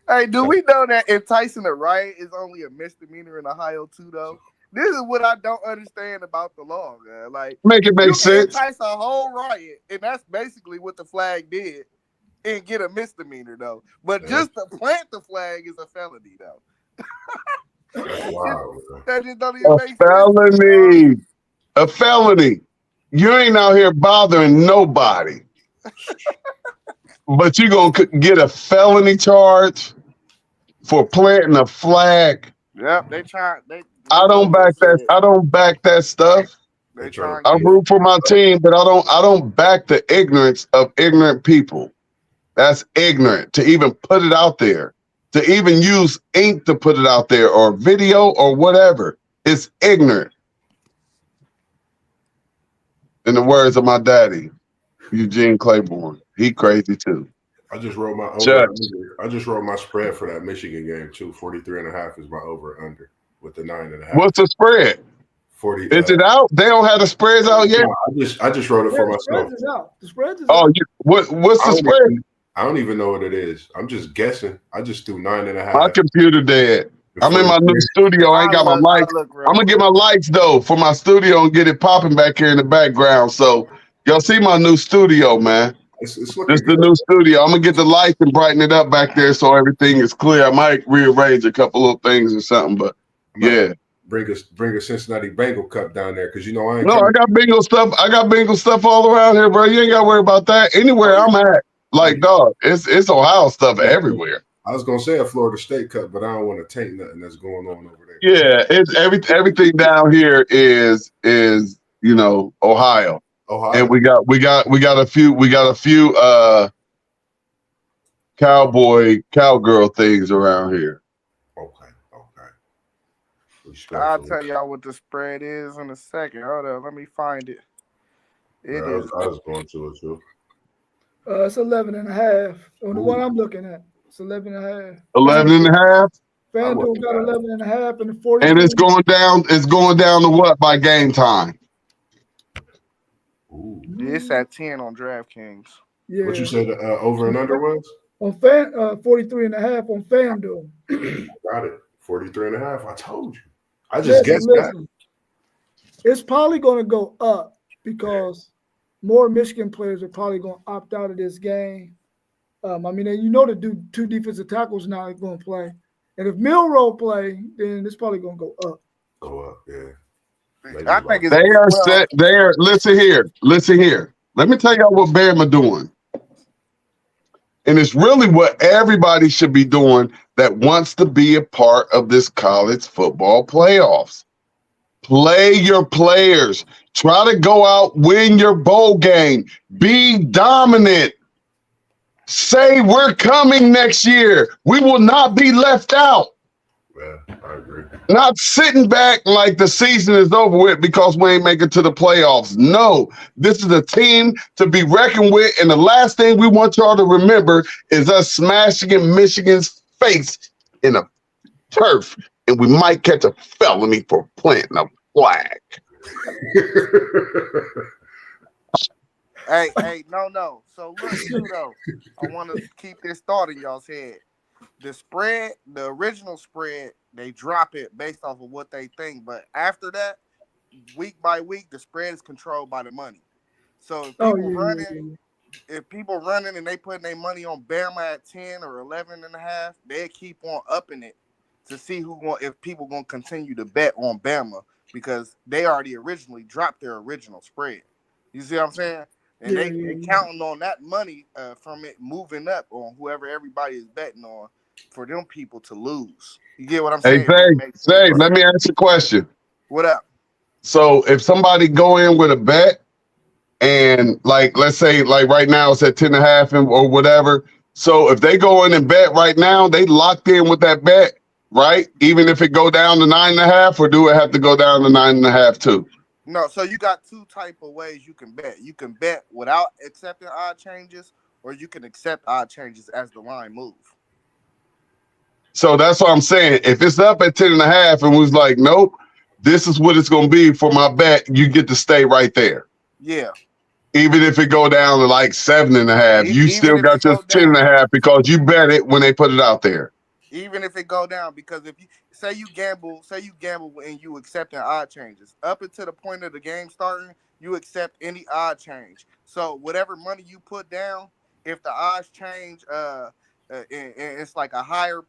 Hey, do we know that enticing a riot is only a misdemeanor in Ohio too, though? This is what I don't understand about the law, man. Like, make it make sense. Entice a whole riot, and that's basically what the flag did, and get a misdemeanor though. But just to plant the flag is a felony though. Wow. That just don't even make felony. sense. A felony. You ain't out here bothering nobody. But you gonna get a felony charge for planting a flag. Yep, they try. I don't back that. I don't back that stuff. They try. I root for my team, but I don't back the ignorance of ignorant people. That's ignorant to even put it out there, to even use ink to put it out there or video or whatever. It's ignorant. In the words of my daddy, Eugene Claiborne, he crazy too. I just wrote my spread for that Michigan game too. 43.5 is my over under with the 9.5. What's the spread? 40. Is it out? They don't have the spreads out yet. I just wrote it for myself. The spread is out. The spread is out. Oh, what's the spread? I don't even know what it is. I'm just guessing. I just threw 9.5. My computer dead. I'm in my new studio. I ain't got my lights. I'm gonna get my lights though for my studio and get it popping back here in the background. So y'all see my new studio, man. It's This is the new studio. I'm gonna get the lights and brighten it up back there so everything is clear. I might rearrange a couple little things or something, but yeah. Bring a Cincinnati Bengal cup down there because you know I ain't. No, I got bingo stuff. I got bingo stuff all around here, bro. You ain't gotta worry about that. Anywhere I'm at, like dog, it's Ohio stuff everywhere. I was gonna say a Florida State cup, but I don't want to taint nothing that's going on over there. Yeah, it's everything down here is Ohio. And we got a few cowgirl things around here. Okay. I'll tell y'all what the spread is in a second. Hold on, let me find it. I was going to it too. It's 11.5 on the one I'm looking at. It's 11.5. 11.5. FanDuel got 11.5 and the 40. And it's going down. It's going down to what by game time? Ooh. It's at 10 on DraftKings. Yeah. What you said over and under was? On 43.5 on FanDuel. Got it. 43.5. I told you. I just guessed that. It's probably going to go up because more Michigan players are probably going to opt out of this game. I mean, you know the two defensive tackles now are going to play. And if Milroe play, then it's probably gonna go up. Go up, yeah. Maybe I think it's They are set. They are. Listen here. Listen here. Let me tell y'all what Bama doing. And it's really what everybody should be doing that wants to be a part of this college football playoffs. Play your players. Try to go out, win your bowl game. Be dominant. Say we're coming next year. We will not be left out. Yeah, I agree. Not sitting back like the season is over with because we ain't make it to the playoffs. No, this is a team to be reckoned with. And the last thing we want y'all to remember is us smashing in Michigan's face in a turf. And we might catch a felony for planting a flag. Hey, no. So look, too, though, I want to keep this thought in y'all's head. The spread, the original spread, they drop it based off of what they think. But after that, week by week, the spread is controlled by the money. So if people running and they putting their money on Bama at 10 or 11 and a half, they keep on upping it to see if people going to continue to bet on Bama because they already originally dropped their original spread. You see what I'm saying? And they counting on that money from it moving up on whoever everybody is betting on for them people to lose. You get what I'm saying? Hey, Zay, let me ask you a question. What up? So if somebody go in with a bet and like, let's say like right now it's at 10.5 or whatever. So if they go in and bet right now, they locked in with that bet, right? Even if it go down to 9.5, or do it have to go down to 9.5 too? No, so you got two type of ways you can bet. You can bet without accepting odd changes, or you can accept odd changes as the line move. So that's what I'm saying. If it's up at 10.5 and was like, nope, this is what it's going to be for my bet, you get to stay right there. Yeah. Even if it go down to like 7.5, you still got your 10.5 because you bet it when they put it out there. Even if it go down, because if you say you gamble and you accepting odd changes, up until the point of the game starting, you accept any odd change. So whatever money you put down, if the odds change, and it's like a higher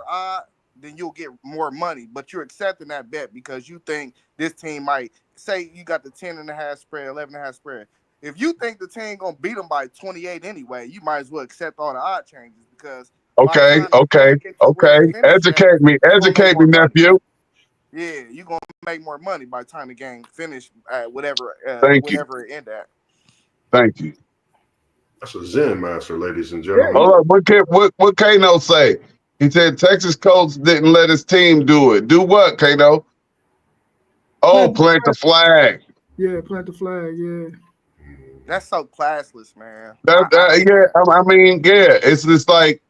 odd, then you'll get more money. But you're accepting that bet because you think this team might. Say you got the 10.5 spread, 11.5 spread. If you think the team gonna beat them by 28 anyway, you might as well accept all the odd changes because. Okay. Educate me, nephew. Yeah, you're gonna make more money by the time the game finish at whatever it end at. Thank you. That's a Zen master, ladies and gentlemen. Hold up, what Kano say? He said Texas coach didn't let his team do it. Do what, Kano? Oh, plant the flag. Yeah, plant the flag. Yeah. That's so classless, man. It's just like.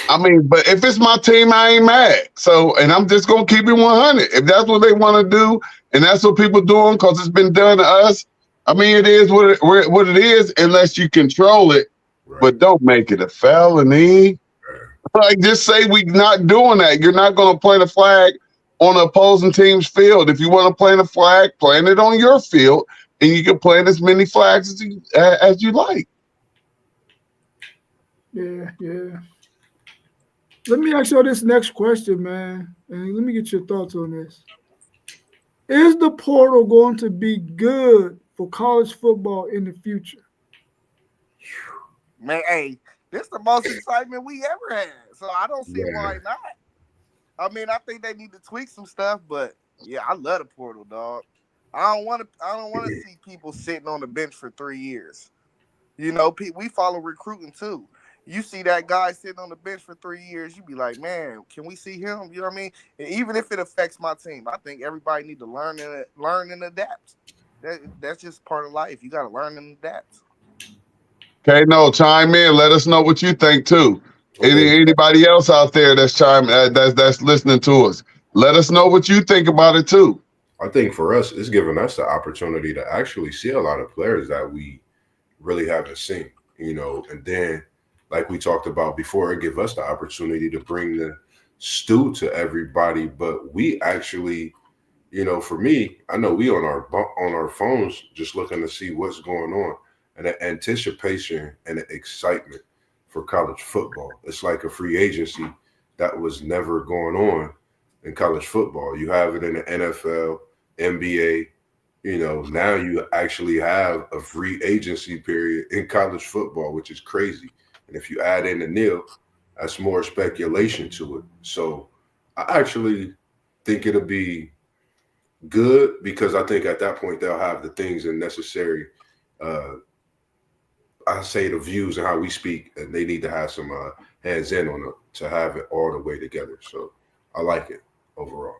But if it's my team, I ain't mad. So, and I'm just gonna keep it 100. If that's what they want to do, and that's what people doing, because it's been done to us. It is what it is, unless you control it. Right. But don't make it a felony. Right. Like, just say we not doing that. You're not gonna plant a flag on the opposing team's field. If you want to plant a flag, plant it on your field, and you can plant as many flags as you like. Yeah. Let me ask you this next question, man, and let me get your thoughts on this. Is the portal going to be good for college football in the future? Man, hey, this is the most excitement we ever had, so I don't see why not. I think they need to tweak some stuff, but yeah, I love the portal, dog. I don't want to see people sitting on the bench for 3 years. You know, we follow recruiting too. You see that guy sitting on the bench for 3 years, you be like, man, can we see him? You know what I mean? And even if it affects my team, I think everybody need to learn and adapt. That's just part of life. You got to learn and adapt. Okay, chime in. Let us know what you think too. Okay. Anybody else out there that's listening to us, let us know what you think about it too. I think for us, it's giving us the opportunity to actually see a lot of players that we really haven't seen, and then. Like we talked about before, it give us the opportunity to bring the stew to everybody. But we actually, for me, I know we on our phones just looking to see what's going on, and the anticipation and the excitement for college football. It's like a free agency that was never going on in college football. You have it in the NFL, NBA. Now you actually have a free agency period in college football, which is crazy. And if you add in the NIL, that's more speculation to it. So I actually think it'll be good because I think at that point they'll have the things and necessary, I say the views and how we speak, and they need to have some hands in on it to have it all the way together. So I like it overall.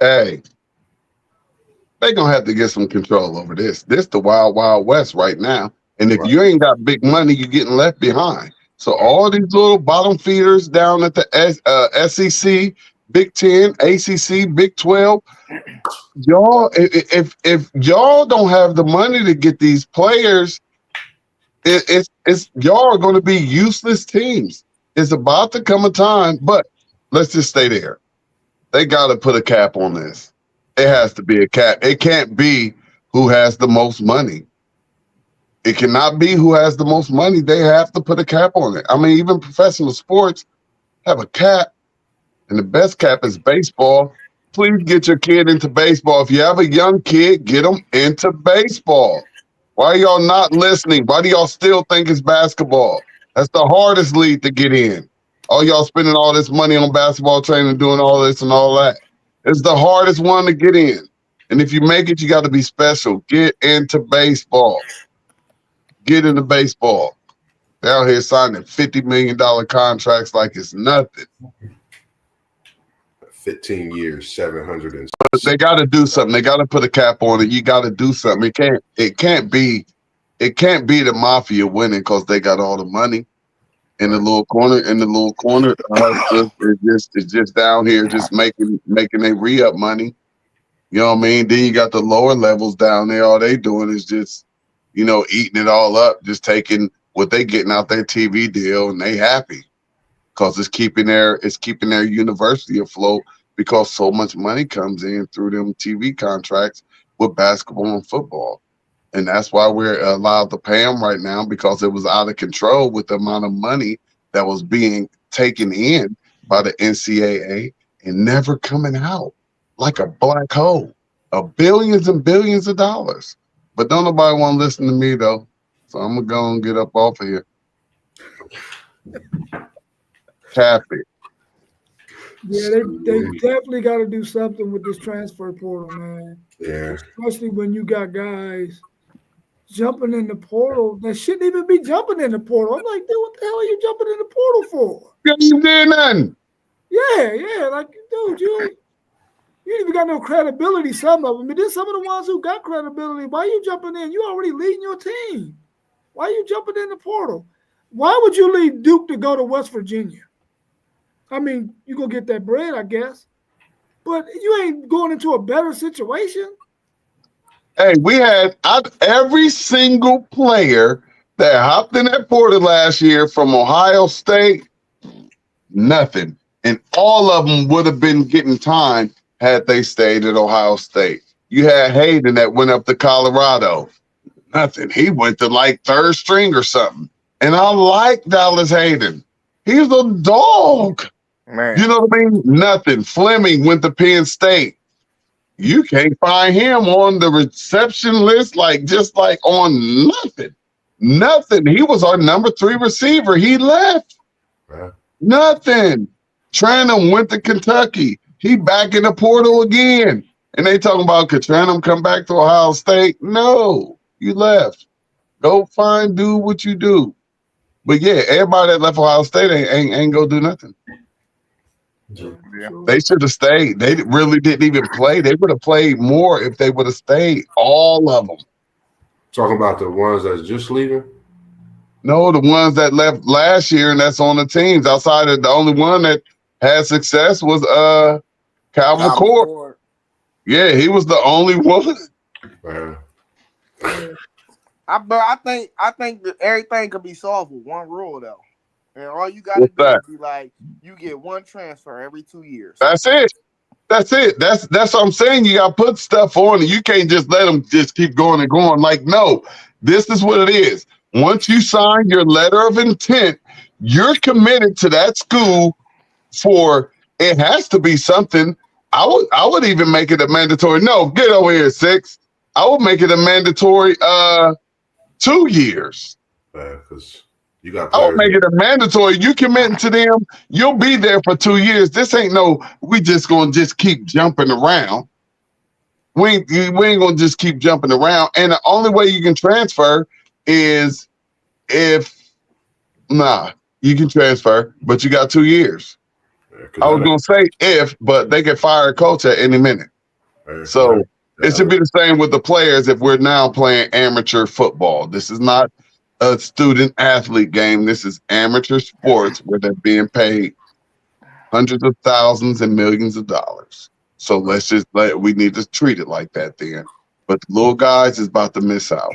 Hey, they're going to have to get some control over this. This the wild, wild west right now. And if you ain't got big money, you're getting left behind. So all these little bottom feeders down at the SEC, Big 10, ACC, Big 12, y'all, if y'all don't have the money to get these players, it's y'all are going to be useless teams. It's about to come a time, but let's just stay there. They got to put a cap on this. It has to be a cap. It can't be who has the most money. It cannot be who has the most money. They have to put a cap on it. I mean, even professional sports have a cap, and the best cap is baseball. Please get your kid into baseball. If you have a young kid, get them into baseball. Why are y'all not listening? Why do y'all still think it's basketball? That's the hardest league to get in. All y'all spending all this money on basketball training, doing all this and all that. It's the hardest one to get in. And if you make it, you got to be special. Get into baseball. Get into baseball. They're out here signing $50 million contracts like it's nothing. 15 years, 700 and They got to do something. They got to put a cap on it. You got to do something. It can't be the mafia winning because they got all the money in the little corner. It's just down here, just making a re-up money. You know what I mean? Then you got the lower levels down there. All they doing is just, eating it all up, just taking what they getting out their TV deal, and they happy because it's keeping their university afloat because so much money comes in through them TV contracts with basketball and football. And that's why we're allowed to pay them right now, because it was out of control with the amount of money that was being taken in by the NCAA and never coming out like a black hole of billions and billions of dollars. But don't nobody want to listen to me, though. So I'm going to go and get up off of here. Cap it. Yeah, they definitely got to do something with this transfer portal, man. Yeah. Especially when you got guys jumping in the portal that shouldn't even be jumping in the portal. I'm like, dude, what the hell are you jumping in the portal for? You did nothing. Yeah. Like, dude, you ain't even got no credibility, some of them. But then some of the ones who got credibility, why are you jumping in? You already leading your team. Why are you jumping in the portal? Why would you leave Duke to go to West Virginia? I mean, you go get that bread, I guess. But you ain't going into a better situation. Hey, we had every single player that hopped in that portal last year from Ohio State, nothing. And all of them would have been getting time had they stayed at Ohio State. You had Hayden that went up to Colorado. Nothing. He went to like third string or something. And I like Dallas Hayden. He's a dog. Man. You know what I mean? Nothing. Fleming went to Penn State. You can't find him on the reception list, just on nothing. Nothing. He was our number 3 receiver. He left. Right. Nothing. Tranum went to Kentucky. He back in the portal again. And they talking about, could Tranum come back to Ohio State? No, you left. Go do what you do. But yeah, everybody that left Ohio State ain't go do nothing. Yeah. They should have stayed. They really didn't even play. They would have played more if they would have stayed. All of them. Talking about the ones that's just leaving? No, the ones that left last year and that's on the teams. Outside of the only one that had success was Kyle McCord. Yeah, he was the only one. I think that everything could be solved with one rule though. And all you got to do is be like, you get one transfer every 2 years. That's it. That's what I'm saying. You got to put stuff on it. You can't just let them just keep going and going. Like, no, this is what it is. Once you sign your letter of intent, you're committed to that school for it has to be something. I would even make it a mandatory. No, get over here, 6. I would make it a mandatory 2 years. Because you got I would players. make it a mandatory. You committing to them, you'll be there for 2 years. This ain't no, we just gonna just keep jumping around. We ain't gonna just keep jumping around. And the only way you can transfer is if you can transfer, but you got 2 years. I was gonna say if, but they can fire a coach at any minute. So it should be the same with the players if we're now playing amateur football. This is not a student athlete game. This is amateur sports where they're being paid hundreds of thousands and millions of dollars. So we need to treat it like that then. But the little guys is about to miss out.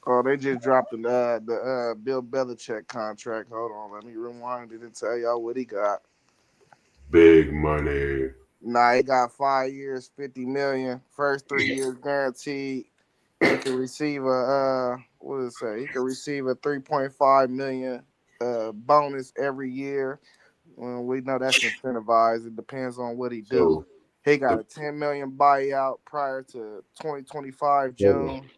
Oh, they just dropped the Bill Belichick contract. Hold on, let me rewind it and tell y'all what he got. Big money. Nah, he got 5 years, $50 million. First 3 years guaranteed. He can receive a what does it say? He can receive a $3.5 million bonus every year. Well, we know that's incentivized. It depends on what he do. He got a $10 million buyout prior to 2025 June.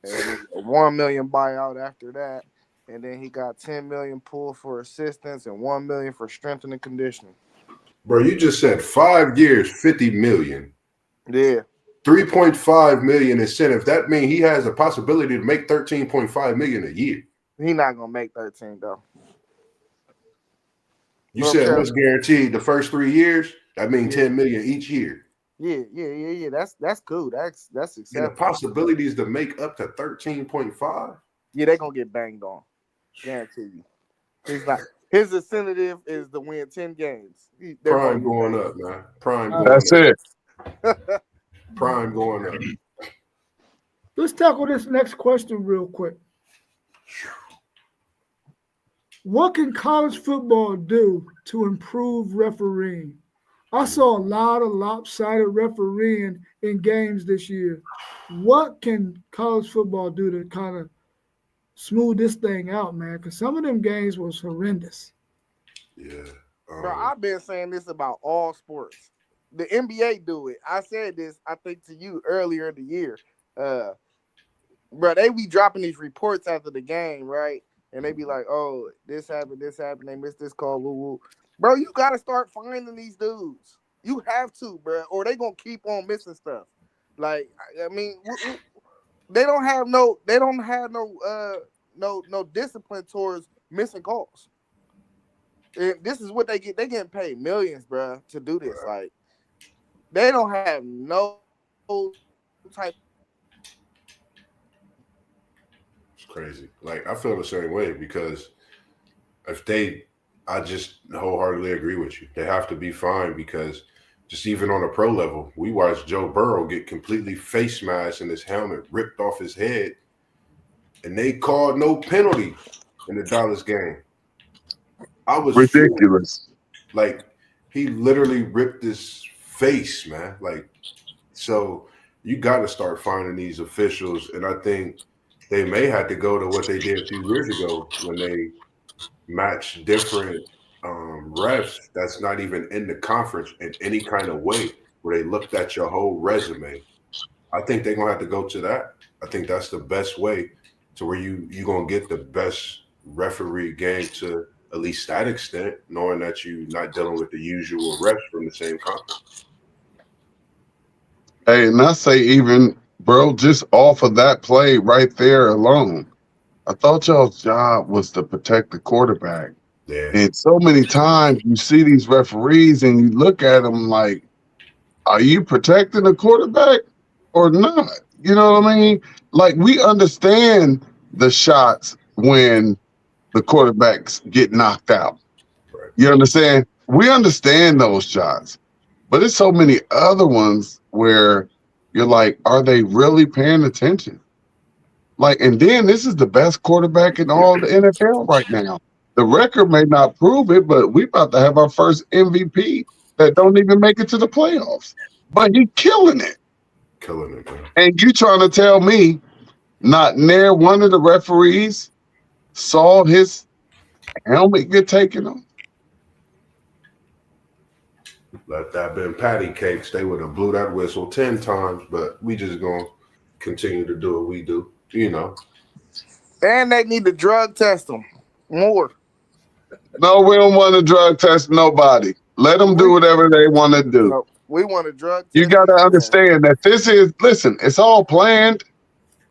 And a $1 million buyout after that, and then he got $10 million pulled for assistance and $1 million for strength and conditioning. Bro, you just said 5 years, $50 million. Yeah, $3.5 million incentive. That means he has a possibility to make $13.5 million a year. he not gonna make 13 though. You said what's guaranteed the first 3 years? That means $10 million each year. Yeah. That's cool. That's acceptable. And the possibilities to make up to 13.5. Yeah, they're gonna get banged on. Guarantee you. He's not. His incentive is to win 10 games. Prime going up, man. Prime going That's up. it. Prime going up. Let's tackle this next question real quick. What can college football do to improve refereeing? I saw a lot of lopsided refereeing in games this year. What can college football do to kind of smooth this thing out, man? Because some of them games was horrendous. Yeah. Bro, I've been saying this about all sports. The NBA do it. I said this, I think, to you earlier in the year. Bro, they be dropping these reports after the game, right? And they be like, oh, this happened, they missed this call, woo-woo. Bro, you got to start finding these dudes. You have to, bro, or they going to keep on missing stuff. Like, I mean, they don't have no discipline towards missing calls. And this is what they get. They getting paid millions, bro, to do this. Like, they don't have no type. It's crazy. Like, I feel the same way because I just wholeheartedly agree with you. They have to be fine because just even on a pro level, we watched Joe Burrow get completely face smashed and his helmet ripped off his head, and they called no penalty in the Dallas game. I was ridiculous. Like, he literally ripped his face, man. Like, so you got to start finding these officials, and I think they may have to go to what they did a few years ago when they match different refs that's not even in the conference in any kind of way, where they looked at your whole resume. I think they're gonna have to go to that. I think that's the best way to where you're gonna get the best referee game to at least that extent, knowing that you're not dealing with the usual refs from the same conference. Hey, and I say even, bro, just off of that play right there alone, I thought y'all's job was to protect the quarterback. Yeah. And so many times you see these referees and you look at them like, are you protecting the quarterback or not? You know what I mean? Like, we understand the shots when the quarterbacks get knocked out. Right. You understand? We understand those shots. But there's so many other ones where you're like, are they really paying attention? Like, and then this is the best quarterback in all the NFL right now. The record may not prove it, but we about to have our first MVP that don't even make it to the playoffs. But he killing it. Killing it, man. And you trying to tell me not near one of the referees saw his helmet get taken off. Let that been patty cakes, they would have blew that whistle 10 times, but we just gonna continue to do what we do, you know. And they need to drug test them more. No, we don't want to drug test nobody. Let them do whatever they want to do. So we want to drug test. You got to understand that this is, listen, it's all planned.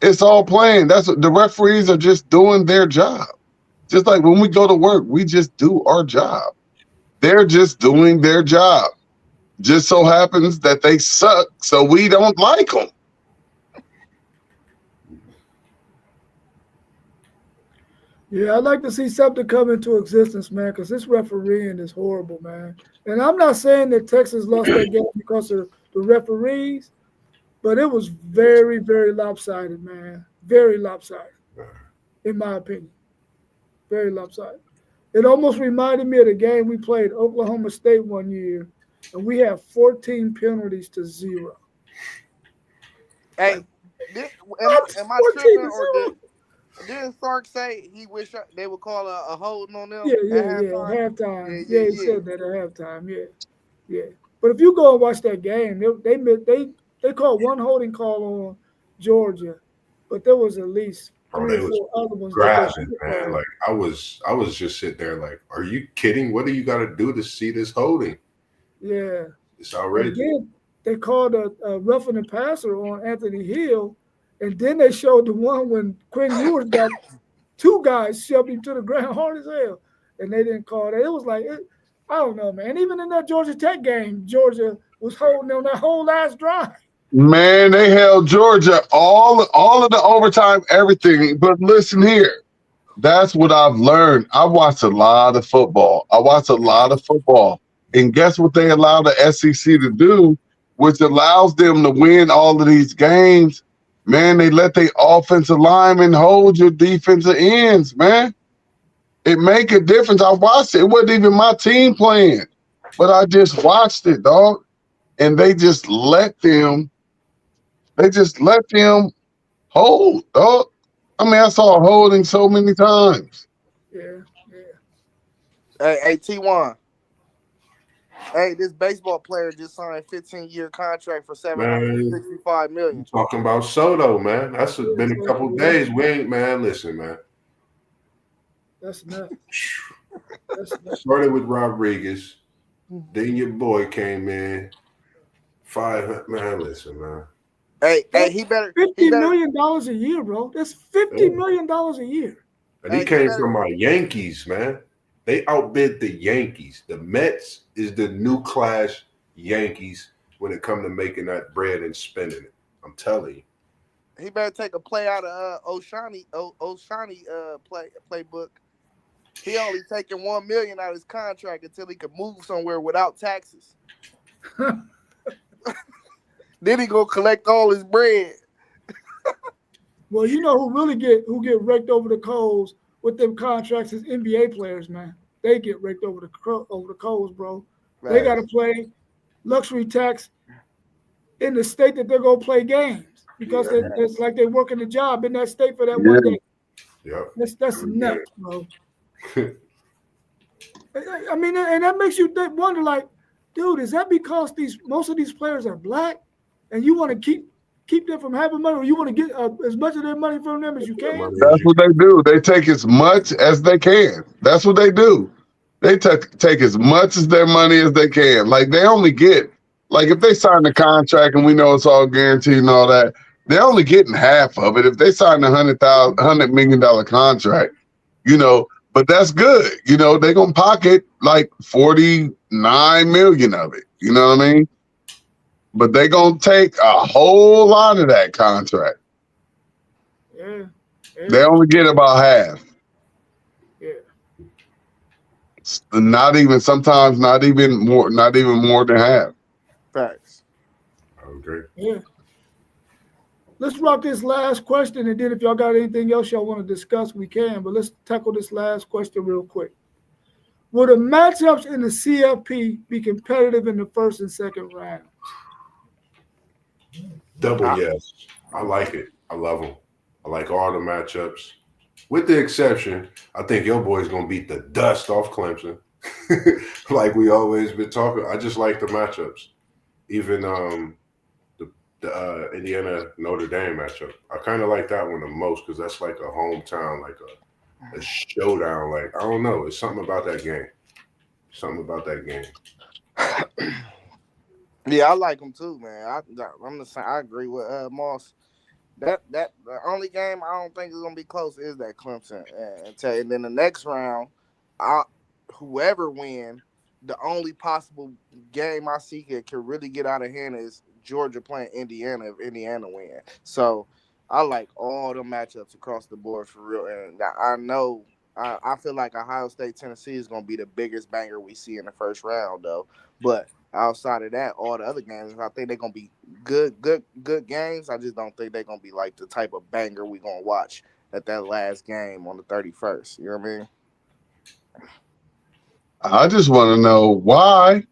It's all planned. That's what the referees are just doing their job. Just like when we go to work, we just do our job. They're just doing their job. Just so happens that they suck, so we don't like them. Yeah, I'd like to see something come into existence, man, because this refereeing is horrible, man. And I'm not saying that Texas lost that game because of the referees, but it was very, very lopsided, man. Very lopsided, in my opinion. Very lopsided. It almost reminded me of the game we played Oklahoma State one year, and we had 14 penalties to 0. Hey, am I tripping or didn't Sark say he wish they would call a holding on them? Yeah. Halftime. Yeah, he said that at halftime. Yeah. But if you go and watch that game, they called one holding call on Georgia, but there was at least 3 or 4 other ones. Grabbing, man. Like I was just sitting there like, are you kidding? What do you got to do to see this holding? Yeah, it's outrageous. Again, they called a roughing the passer on Anthony Hill, and then they showed the one when Quinn Ewers got 2 guys shoved him to the ground hard as hell, and they didn't call that. It was like, I don't know, man. Even in that Georgia Tech game, Georgia was holding on that whole last drive. Man, they held Georgia all of the overtime, everything. But listen here, that's what I've learned. I watched a lot of football. And guess what they allow the SEC to do, which allows them to win all of these games? Man, they let their offensive linemen hold your defensive ends, man. It make a difference. I watched it. It wasn't even my team playing, but I just watched it, dog. And they just let them hold, dog. I mean, I saw holding so many times. Yeah. Hey, T1. Hey, this baseball player just signed a 15-year contract for $765 million. Talking about Soto, man. That's been a couple days. We ain't, man. Listen, man. That's nuts. Started with Rodriguez. Then your boy came in. 500. Man, listen, man. Hey, he better $50 million a year, bro. That's $50 million a year. And he came from my Yankees, man. They outbid the Yankees. The Mets is the new class Yankees when it comes to making that bread and spending it. I'm telling you. He better take a play out of Oshani playbook. He only taking $1 million out of his contract until he can move somewhere without taxes. Then he gonna collect all his bread. Well, you know who get raked over the coals with them contracts is NBA players, man. They get raked over the coals, bro. Right. They got to play luxury tax in the state that they're gonna play games because it's like they're working a job in that state for that one day. Yeah, that's nuts, bro. I mean, and that makes you wonder, like, dude, is that because most of these players are black, and you want to keep them from having money, or you want to get as much of their money from them as you can? That's what they do. They take as much as they can. That's what they do. They take as much as their money as they can. Like, they only get, like, if they sign the contract and we know it's all guaranteed and all that, they're only getting half of it. If they sign a $100 million contract, you know, but that's good. You know, they're going to pocket like 49 million of it. You know what I mean? But they're going to take a whole lot of that contract. Yeah. They only get about half. Yeah. Sometimes not even more than half. Facts. Okay. Yeah. Let's rock this last question, and then if y'all got anything else y'all want to discuss, we can. But let's tackle this last question real quick. Will the matchups in the CFP be competitive in the first and second round? Double yes. I like it. I love them. I like all the matchups. with the exception, I think your boy's gonna beat the dust off Clemson, like we always been talking. I just like the matchups, even the Indiana Notre Dame matchup. I kind of like that one the most because that's like a hometown, like a showdown. Like I don't know, it's something about that game. Something about that game. Yeah, I like them too, man. I'm the same. I agree with Moss. That the only game I don't think is gonna be close is that Clemson and then the next round, whoever win, the only possible game I see can really get out of hand is Georgia playing Indiana if Indiana win. So I like all the matchups across the board for real, and I know. I feel like Ohio State Tennessee is gonna be the biggest banger we see in the first round though, but outside of that, all the other games, I think they're gonna be good games. I just don't think they're gonna be like the type of banger we gonna watch at that last game on the 31st. You know what I mean? I just want to know why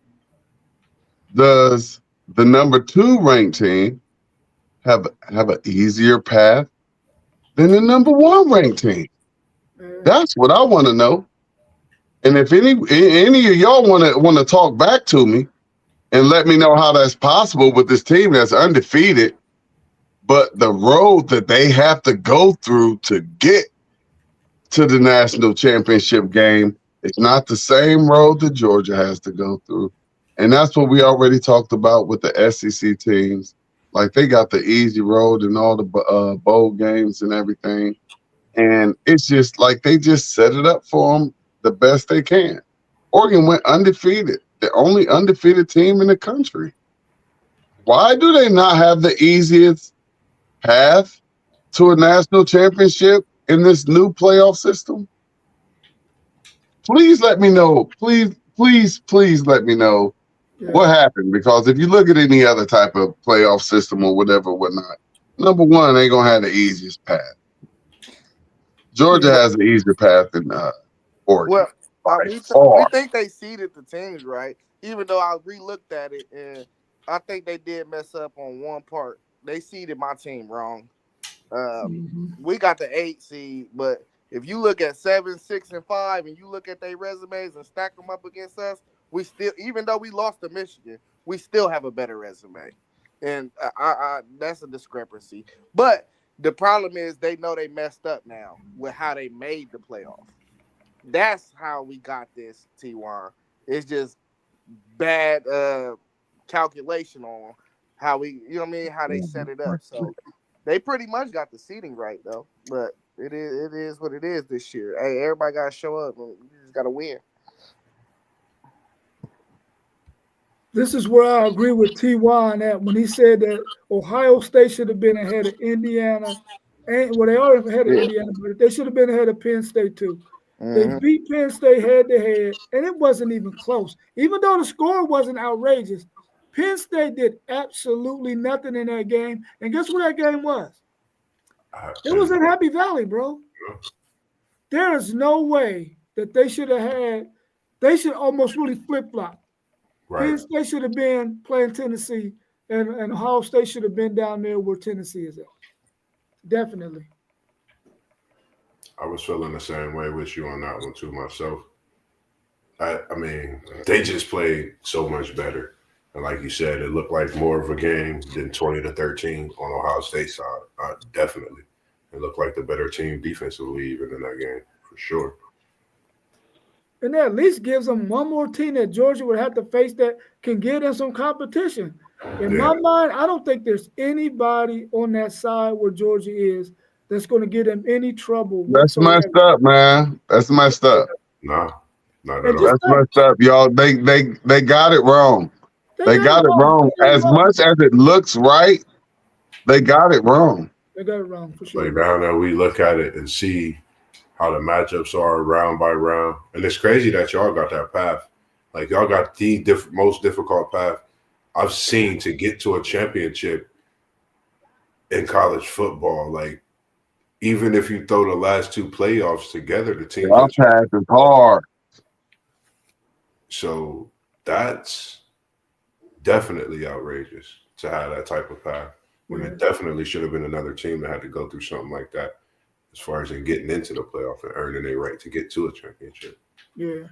does the number 2 ranked team have an easier path than the number 1 ranked team? That's what I want to know. And if any of y'all want to talk back to me and let me know how that's possible with this team that's undefeated, but the road that they have to go through to get to the national championship game is not the same road that Georgia has to go through. And that's what we already talked about with the SEC teams. Like they got the easy road and all the bowl games and everything. And it's just like they just set it up for them the best they can. Oregon went undefeated, the only undefeated team in the country. Why do they not have the easiest path to a national championship in this new playoff system? Please let me know. Please let me know what happened. Because if you look at any other type of playoff system or whatnot, number 1 ain't gonna have the easiest path. Georgia has an easier path than Oregon. Well, we think they seeded the teams right, even though I re-looked at it and I think they did mess up on one part. They seeded my team wrong. We got the 8 seed, but if you look at 7, 6, and 5, and you look at their resumes and stack them up against us, we still, even though we lost to Michigan, we still have a better resume, and that's a discrepancy. But the problem is they know they messed up now with how they made the playoff. That's how we got this, T1. It's just bad calculation on how we, you know what I mean, how they set it up. So they pretty much got the seating right, though. But it is what it is this year. Hey, everybody got to show up. And you just got to win. This is where I agree with T1 at when he said that Ohio State should have been ahead of Indiana. And well, they are ahead of Indiana, but they should have been ahead of Penn State too. They beat Penn State head-to-head, and it wasn't even close. Even though the score wasn't outrageous, Penn State did absolutely nothing in that game. And guess what that game was? It was in Happy Valley, bro. There is no way that they should have had – they should almost really flip-flop. Right. Penn State should have been playing Tennessee, and Ohio State should have been down there where Tennessee is at. Definitely. I was feeling the same way with you on that one too myself. I mean, they just played so much better. And like you said, it looked like more of a game than 20-13 on Ohio State's side. Definitely. It looked like the better team defensively even in that game, for sure. And that at least gives them one more team that Georgia would have to face that can give them some competition. In my mind, I don't think there's anybody on that side where Georgia is that's going to give them any trouble. That's messed up, man. That's messed up. No, not at all. That's messed up, y'all. They got it wrong. They got it wrong. As much as it looks right, they got it wrong. They got it wrong, for sure. Like now that we look at it and see how the matchups are round by round. And it's crazy that y'all got that path. Like y'all got the most difficult path I've seen to get to a championship in college football. Like, even if you throw the last 2 playoffs together, the team path is hard. So that's definitely outrageous to have that type of path. When it definitely should have been another team that had to go through something like that. as far as in getting into the playoff and earning a right to get to a championship. Yeah.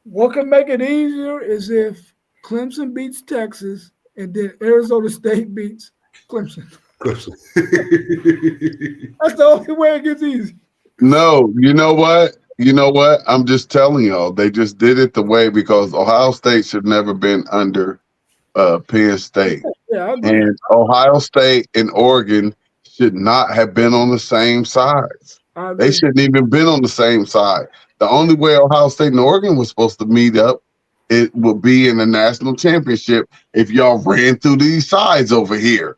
What can make it easier is if Clemson beats Texas and then Arizona State beats Clemson. Clemson. That's the only way it gets easy. No, you know what? You know what? I'm just telling y'all, they just did it the way because Ohio State should never been under Penn State. Yeah, I agree. And Ohio State and Oregon should not have been on the same sides. I agree. They shouldn't even been on the same side. The only way Ohio State and Oregon was supposed to meet up, it would be in the national championship if y'all ran through these sides over here.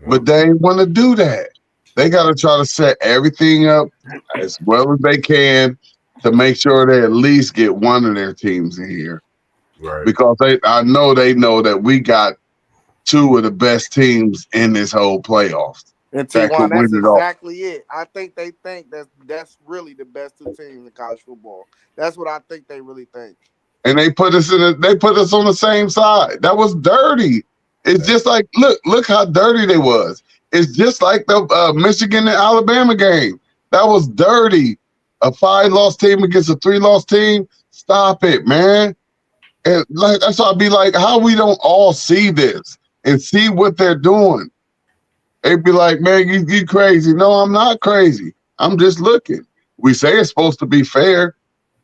But they ain't want to do that. They got to try to set everything up as well as they can to make sure they at least get one of their teams in here. Right. Because I know they know that we got two of the best teams in this whole playoffs. And That T1, could that's win it all. exactly it. I think they think that's really the best two teams in college football. That's what I think they really think. And they put us on the same side. That was dirty. It's just like look how dirty they was. It's just like the Michigan and Alabama game. That was dirty. A 5-loss team against a 3-loss team. Stop it, man. And like that's why I'd be like, how we don't all see this and see what they're doing. They'd be like, man, you crazy. No, I'm not crazy. I'm just looking. We say it's supposed to be fair,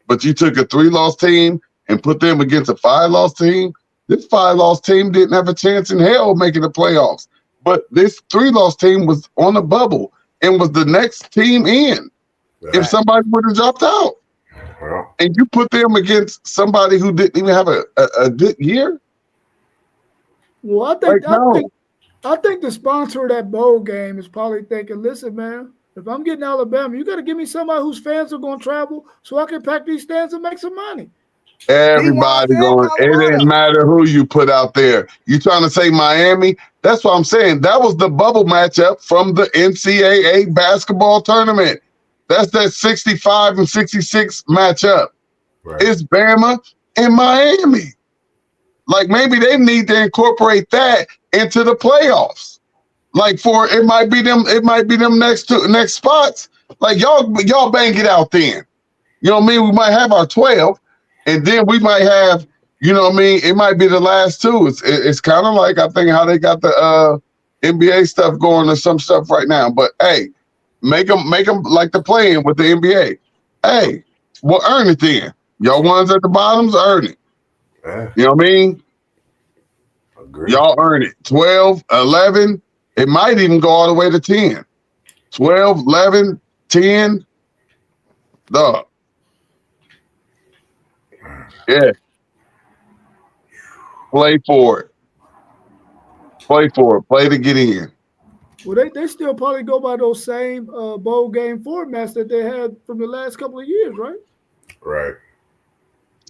but you took a 3-loss team and put them against a 5-loss team. This 5-loss team didn't have a chance in hell making the playoffs. But this 3-loss team was on the bubble and was the next team in if somebody would have dropped out. Well, And you put them against somebody who didn't even have a good year? Well, I think the sponsor of that bowl game is probably thinking, listen, man, if I'm getting Alabama, you got to give me somebody whose fans are going to travel so I can pack these stands and make some money. Everybody going, it didn't matter who you put out there. You trying to say Miami? That's what I'm saying. That was the bubble matchup from the NCAA basketball tournament. That's that 65 and 66 matchup. right. It's Bama and Miami. Like maybe they need to incorporate that into the playoffs. Like it might be them next spots. Like y'all bang it out then. You know what I mean? We might have our 12, and then we might have, you know what I mean? It might be the last two. It's kind of like I think how they got the NBA stuff going or some stuff right now. But hey, make them like the play-in with the NBA. Hey, well, earn it then. Y'all ones at the bottoms, earn it. Yeah, You know what I mean? agree. Y'all earn it. 12, 11. It might even go all the way to 10. 12, 11, 10. Dog. Yeah. Play for it. Play for it. Play to get in. Well, they still probably go by those same bowl game formats that they had from the last couple of years, right? Right.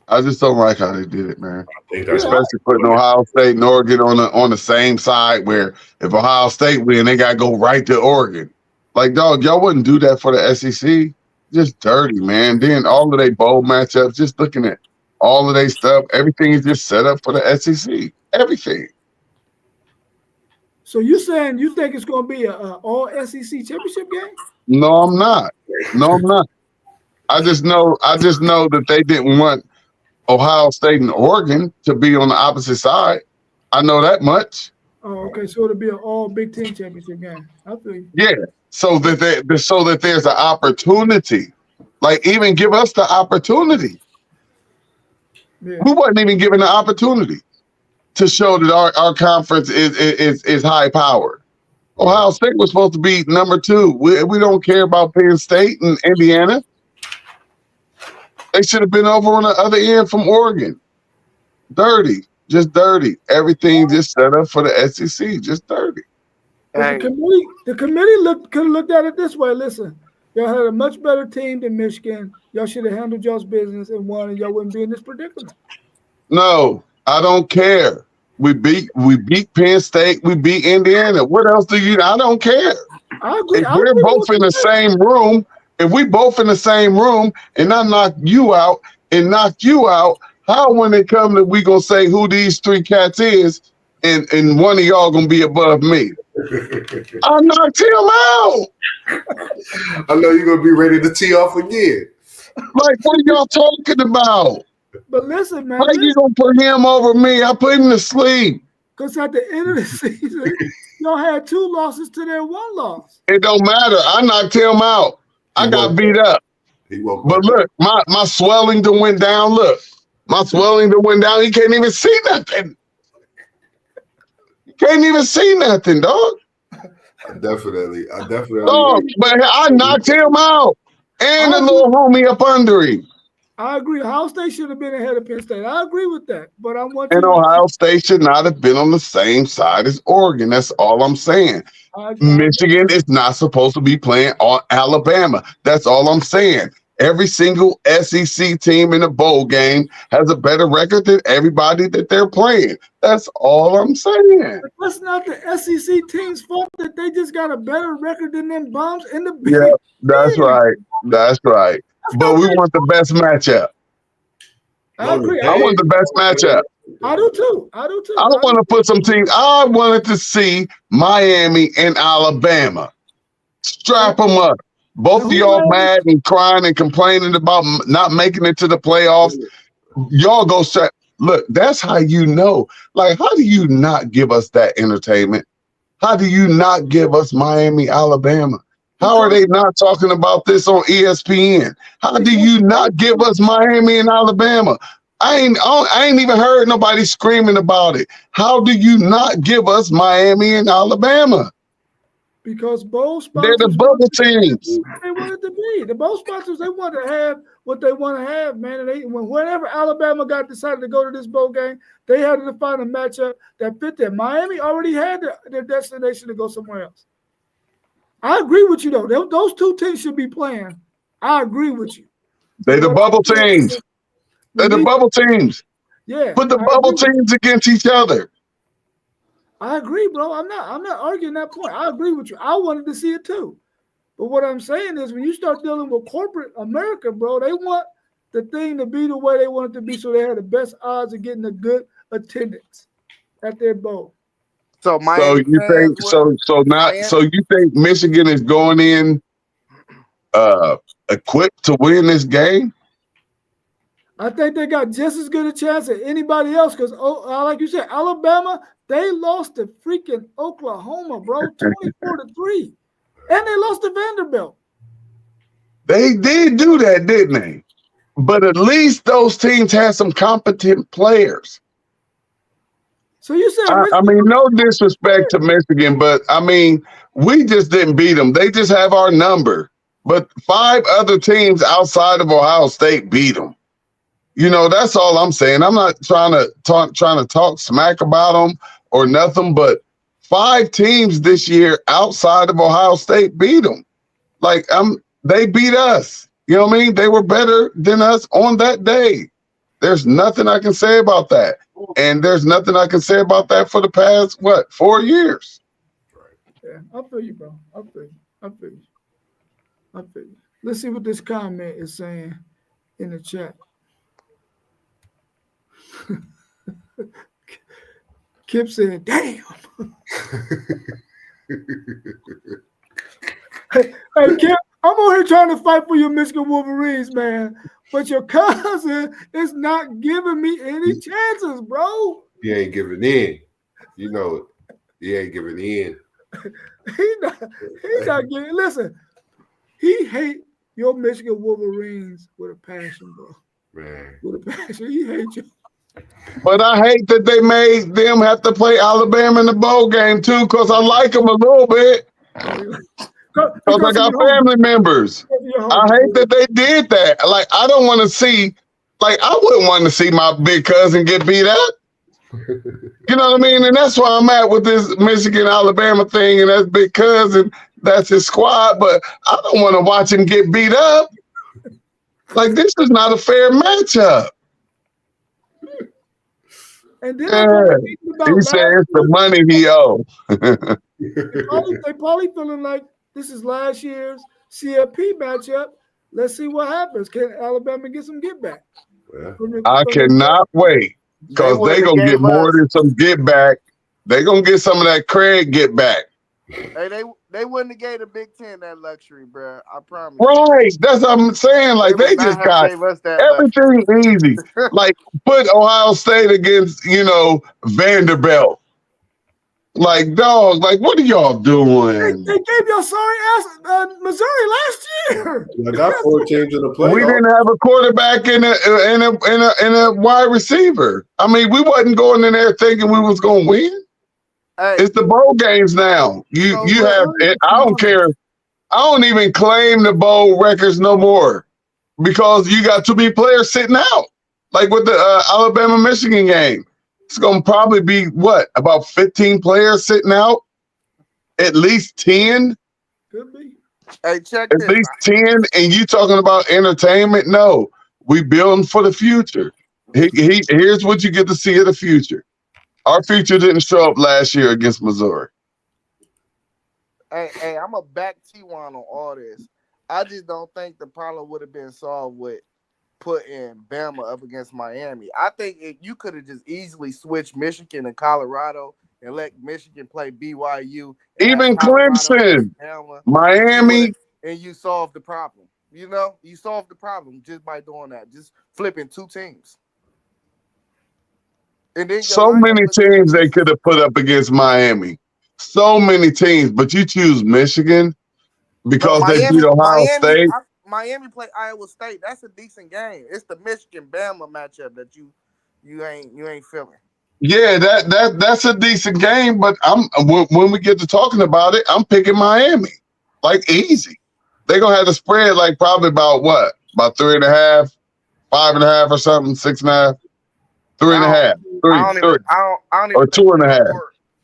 I just don't like how they did it, man. I think that's Especially putting Ohio State and Oregon on the same side where if Ohio State win, they got to go right to Oregon. Like, dog, y'all wouldn't do that for the SEC. Just dirty, man. Then all of their bowl matchups, just looking at all of their stuff, everything is just set up for the SEC. Everything. So you saying you think it's going to be a all SEC championship game? No, I'm not. No, I'm not. I just know that they didn't want Ohio State and Oregon to be on the opposite side. I know that much. Oh, okay. So it'll be an all Big Ten championship game. I feel you. Yeah. So that there's an opportunity. Like even give us the opportunity. Yeah. We wasn't even given the opportunity to show that our conference is high powered. Ohio State was supposed to be number 2. We don't care about Penn State and Indiana. They should have been over on the other end from Oregon. Dirty. Just dirty. Everything just set up for the SEC. Just dirty. Hey, The committee could have looked at it this way. Listen, y'all had a much better team than Michigan. Y'all should have handled y'all's business and won, and y'all wouldn't be in this predicament. No, I don't care. We beat Penn State. We beat Indiana. What else do you? I don't care. I agree. If we're both in the same room, if we both in the same room, and I knock you out and knock you out, how when it come that we gonna say who these 3 cats is, and one of y'all gonna be above me? I knocked him out. I know you're gonna be ready to tee off again. Like, what are y'all talking about? But listen, man. How you gonna put him over me? I put him to sleep. Because at the end of the season, y'all had 2 losses to their 1 loss. It don't matter. I knocked him out. I got beat up. He woke But look, my swelling done went down. Look, my swelling done went down. He can't even see nothing. Can't even see nothing, dog. I definitely. Dog, but I knocked him out. And the little homie up under him. I agree. Ohio State should have been ahead of Penn State. I agree with that. But I want And Ohio State should not have been on the same side as Oregon. That's all I'm saying. Michigan is not supposed to be playing on Alabama. That's all I'm saying. Every single SEC team in the bowl game has a better record than everybody that they're playing. That's all I'm saying. That's not the SEC team's fault that they just got a better record than them bums in the Big Yeah, that's right. That's right. But we want the best matchup. I agree. I want the best matchup. I do too. I don't want to put some teams. I wanted to see Miami and Alabama. Strap them up. Both of y'all mad and crying and complaining about not making it to the playoffs. Y'all go strap. Look, that's how you know. Like, how do you not give us that entertainment? How do you not give us Miami, Alabama? How are they not talking about this on ESPN? How do you not give us Miami and Alabama? I ain't even heard nobody screaming about it. How do you not give us Miami and Alabama? Because both sponsors, they're the bubble teams. They wanted to be. The both sponsors, they want to have what they want to have, man. And whenever Alabama got decided to go to this bowl game, they had to find a matchup that fit them. Miami already had their destination to go somewhere else. I agree with you, though. Those 2 teams should be playing. I agree with you. They're the bubble teams. They're the bubble teams. Yeah. Put the bubble teams against each other. I agree, bro. I'm not arguing that point. I agree with you. I wanted to see it too. But what I'm saying is when you start dealing with corporate America, bro, they want the thing to be the way they want it to be so they have the best odds of getting a good attendance at their bowl. So you think so you think Michigan is going in equipped to win this game? I think they got just as good a chance as anybody else because, like you said, Alabama, they lost to freaking Oklahoma, bro, 24-3. And they lost to Vanderbilt. They did do that, didn't they? But at least those teams had some competent players. So you said I mean, no disrespect to Michigan, but I mean, we just didn't beat them. They just have our number. But 5 other teams outside of Ohio State beat them. You know, that's all I'm saying. I'm not trying to talk smack about them or nothing, but 5 teams this year outside of Ohio State beat them. Like, they beat us. You know what I mean? They were better than us on that day. There's nothing I can say about that. And there's nothing I can say about that for the past, 4 years? Yeah, I feel you, bro. I feel you. Let's see what this comment is saying in the chat. Kip said, damn. Hey, Kip, I'm over here trying to fight for your Michigan Wolverines, man. But your cousin is not giving me any chances, bro. He ain't giving in. You know it. He ain't giving in. He's not giving. Listen, he hate your Michigan Wolverines with a passion, bro. Man. With a passion. He hates you. But I hate that they made them have to play Alabama in the bowl game, too, because I like them a little bit. Because I got family members. I hate that they did that. Like, I don't want to see, like, I wouldn't want to see my big cousin get beat up. You know what I mean? And that's where I'm at with this Michigan-Alabama thing, and that's big cousin, that's his squad, but I don't want to watch him get beat up. Like, this is not a fair matchup. And then he said it's the money he owe. They probably feeling like this is last year's CFP matchup. Let's see what happens. Can Alabama get some get back? I cannot wait because they're going to get more than some get back. They're going to get some of that Craig get back. Hey, they wouldn't have gave the Big Ten that luxury, bro. I promise. Right. That's what I'm saying. Like They they would not just have got gave us that luxury. everything easy. Like put Ohio State against, Vanderbilt. Like, dog, like what are y'all doing? They gave your sorry ass Missouri last year. I got 4 teams in the playoffs. We didn't have a quarterback and a wide receiver. I mean, we wasn't going in there thinking we was gonna win. Hey, It's the bowl games now. You have. I don't care. I don't even claim the bowl records no more because you got too many players sitting out. Like with the Alabama-Michigan game, it's gonna probably be about 15 players sitting out, at least 10. Could be. hey, check At this. least 10, and you talking about entertainment? No, we building for the future. Here's what you get to see of the future. Our future didn't show up last year against Missouri. Hey, I'm a back T1 on all this. I just don't think the problem would have been solved with putting Bama up against Miami. I think you could have just easily switched Michigan and Colorado and let Michigan play BYU. Even Clemson, Bama, Miami. and you solved the problem. You solved the problem just by doing that. Just flipping 2 teams. And then So many teams they could have put up against Miami. So many teams, but you choose Michigan because they beat Ohio State. Miami played Iowa State. That's a decent game. It's the Michigan-Bama matchup that you ain't feeling. Yeah, that's a decent game, but when we get to talking about it, I'm picking Miami. Like easy. They're gonna have to spread like probably about 3.5, 5.5 or something, 6.5, 3.5, 3, I don't even or 2.5.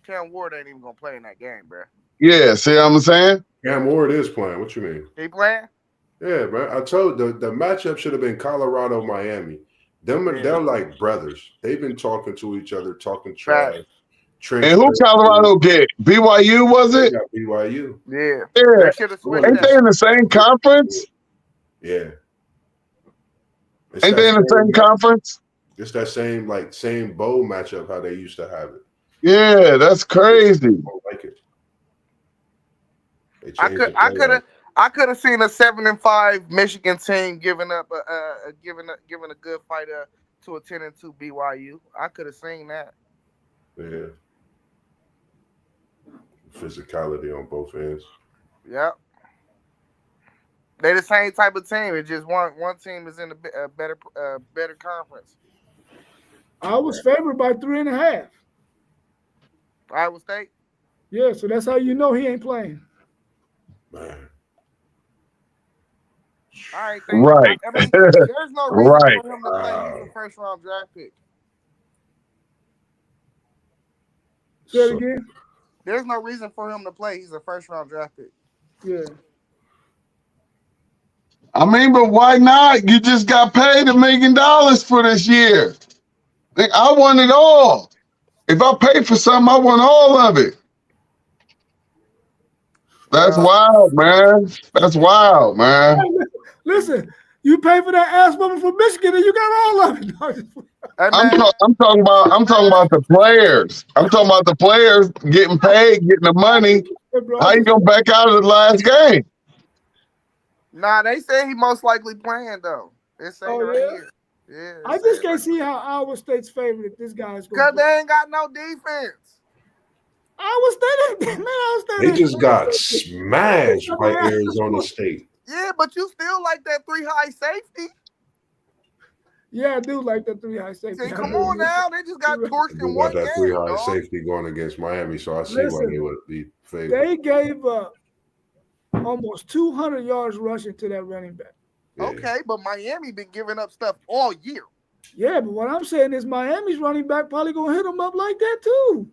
Cam Ward ain't even gonna play in that game, bro. Yeah, see what I'm saying? Cam Ward is playing. What you mean? He playing? Yeah, man. I told the matchup should have been Colorado, Miami. They're like brothers. They've been talking to each other, talking trash. And who Colorado get? BYU, was it? BYU. Yeah. Yeah. Ain't they in the same conference? Yeah. Ain't they in the same conference? It's that same bowl matchup how they used to have it. Yeah, that's crazy. I don't like it. I could have seen a 7-5 Michigan team giving a good fight to a 10-2 BYU. I could have seen that. Yeah. Physicality on both ends. Yep. They're the same type of team. It's just one team is in a better conference. I was favored by 3.5. Iowa State? Yeah, so that's how you know he ain't playing. Man. Right. Right. I mean, there's no reason Right. for him to play. He's a first-round draft pick. Say it again? There's no reason for him to play. He's a first-round draft pick. Yeah. I mean, but why not? You just got paid $1 million for this year. I want it all. If I pay for something, I want all of it. That's wild, man. That's wild, man. Listen, you pay for that ass woman from Michigan, and you got all of it. I'm talking about the players. I'm talking about the players getting paid, getting the money. How you gonna back out of the last game? Nah, they say he most likely playing though. They say here. Yeah. I just can't see how Iowa State's favorite if this guy's going. Because they ain't got no defense. Iowa State, they just got smashed by Arizona State. Yeah, but you still like that 3-high safety. Yeah, I do like that 3-high safety. See, come on now, they just got torched in one game. That 3-high safety going against Miami, so I see why they would be favored. They gave up almost 200 yards rushing to that running back. Yeah. Okay, but Miami been giving up stuff all year. Yeah, but what I'm saying is Miami's running back probably gonna hit them up like that too.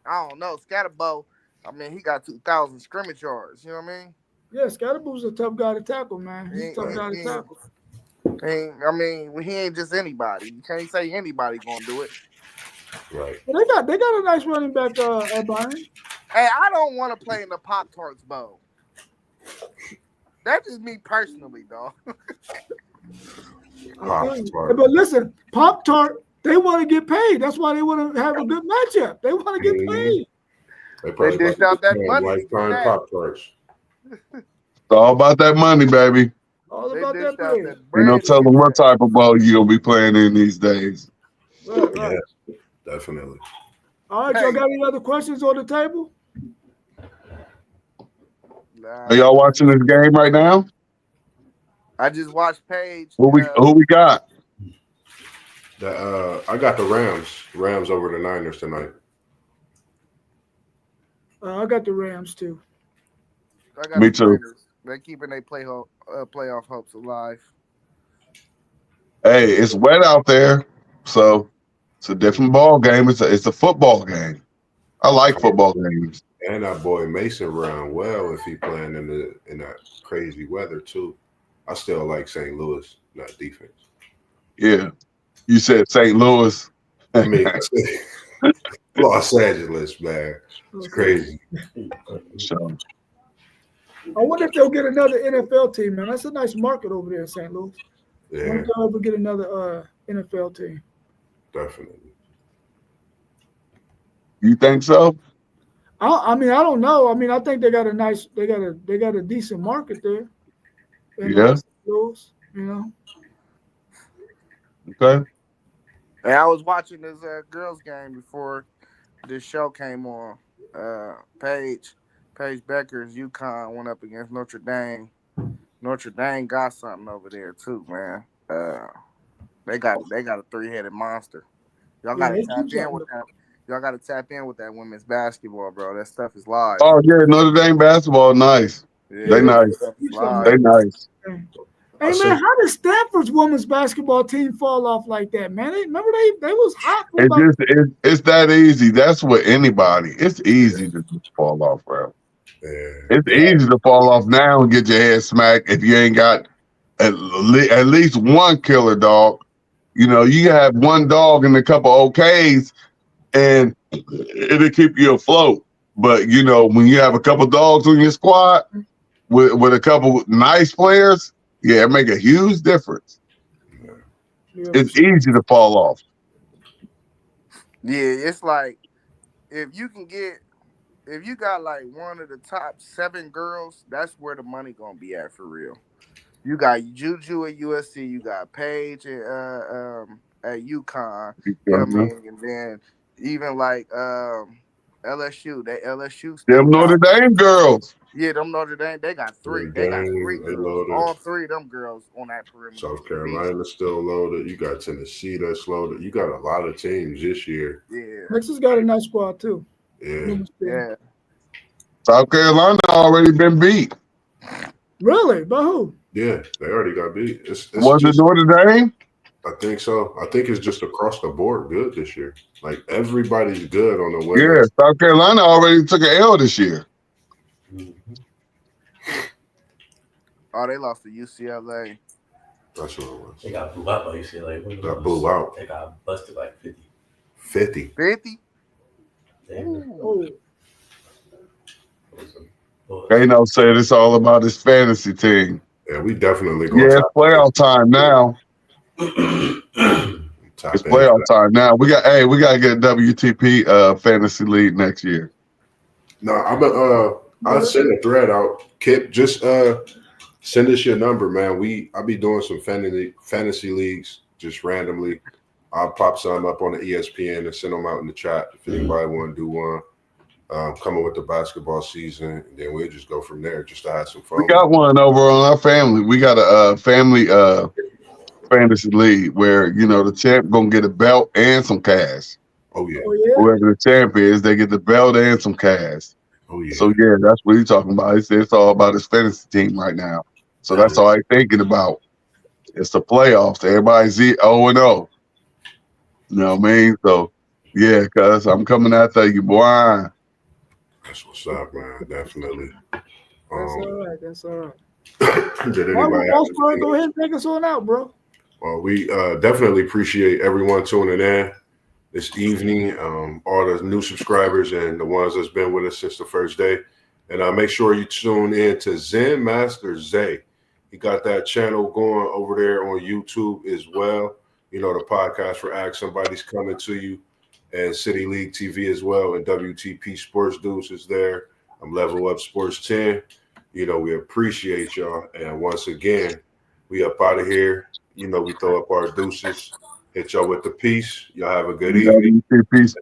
I don't know. Scatterbo, I mean, he got 2,000 scrimmage yards. You know what I mean? Yeah, Scatterboo's a tough guy to tackle, man. He's a tough guy to tackle. I mean, he ain't just anybody. You can't say anybody gonna do it. Right. But they got a nice running back at Bayern. Hey, I don't want to play in the Pop-Tarts Bowl. That's just me personally, dog. But listen, Pop-Tart, they want to get paid. That's why they want to have a good matchup. They want to get paid. They probably They dished out that money. lifetime Pop Tarts. It's all about that money, baby. All They about that dished out bread. that You know, bread. tell them what type of ball you gonna be playing in these days. Right, right. Yeah, definitely. All right, y'all got any other questions on the table? Are y'all watching this game right now? I just watched Paige. Who we got? I got the Rams over the Niners tonight. I got the Rams too. I got Me the too. Niners. They're keeping their playoff hopes alive. Hey, it's wet out there, so it's a different ball game. It's a football game. I like football games. And that boy Mason ran well if he playing in that crazy weather too. I still like St. Louis, not defense. Yeah, you said St. Louis. I mean, Los Angeles, man, it's crazy. So, I wonder if they'll get another NFL team, man. That's a nice market over there in St. Louis. I wonder Yeah, if they'll ever get another NFL team. definitely. you think so? I mean, I don't know. I mean, I think they got a decent market there. In Yeah. St. Louis, you know. Okay. And I was watching this girls game before this show came on. Paige Becker's UConn went up against Notre Dame. Notre Dame got something over there too, man. They got a 3-headed monster. Y'all got to tap in with that. Y'all got to tap in with that women's basketball, bro. That stuff is live. Oh yeah, Notre Dame basketball, nice. Yeah, They nice. They nice. Hey man, how did Stanford's women's basketball team fall off like that, man? Remember they was hot. It's that easy. That's what anybody. It's easy to just fall off, bro. Yeah. It's easy to fall off now and get your head smacked if you ain't got at least one killer dog. You know, you have one dog and a couple OKs, and it'll keep you afloat. But you know, when you have a couple dogs on your squad with a couple nice players, yeah, it make a huge difference. Yeah. It's easy to fall off. Yeah, it's like if you got like one of the top 7 girls, that's where the money gonna be at for real. You got Juju at USC, you got Paige at UConn, you know what I mean? And then even like LSU, Them Notre Dame girls. Yeah, them Notre Dame, they got 3. They got 3 girls. All 3 of them girls on that perimeter. South Carolina's still loaded. You got Tennessee that's loaded. You got a lot of teams this year. Yeah. Texas got a nice squad too. Yeah. South Carolina already been beat. Really? By who? Yeah, they already got beat. Was it Notre Dame? I think so. I think it's just across the board good this year. Like everybody's good on the way. Yeah, South Carolina already took an L this year. Mm-hmm. Oh, they lost to UCLA. That's what it was. They got blew out by UCLA. Got blew out. They got busted like 50. 50. 50? Oh. Kano said it's all about his fantasy team. Yeah, we definitely going it's playoff time now. It's playoff time now. We got to get a WTP fantasy league next year. No, I'll send a thread out. Kip, just send us your number, man. I'll be doing some fantasy leagues just randomly. I'll pop some up on the ESPN and send them out in the chat if anybody want to do one. Coming with the basketball season, and then we'll just go from there just to have some fun. We got one over on our family. We got a family fantasy league where, you know, the champ gonna get a belt and some cash. Oh yeah. Whoever the champ is, they get the belt and some cash. Oh yeah. So yeah, that's what he's talking about. It's all about his fantasy team right now. So that's all I'm thinking about. It's the playoffs. Everybody's 0-0. You know what I mean? So yeah, cuz I'm coming after you, boy. That's what's up, man. Definitely. That's all right. That's all right. Did anybody go ahead and take us on out, bro. Well, we definitely appreciate everyone tuning in this evening, all the new subscribers and the ones that's been with us since the first day. And make sure you tune in to Zen Master Zay. He got that channel going over there on YouTube as well. You know, the podcast for Ask Somebody's coming to you. and City League TV as well, and WTP Sports Deuce is there. I'm Level Up Sports 10. You know, we appreciate y'all. And once again, we up out of here. You know, we throw up our deuces, hit y'all with the peace. Y'all have a good evening. WTP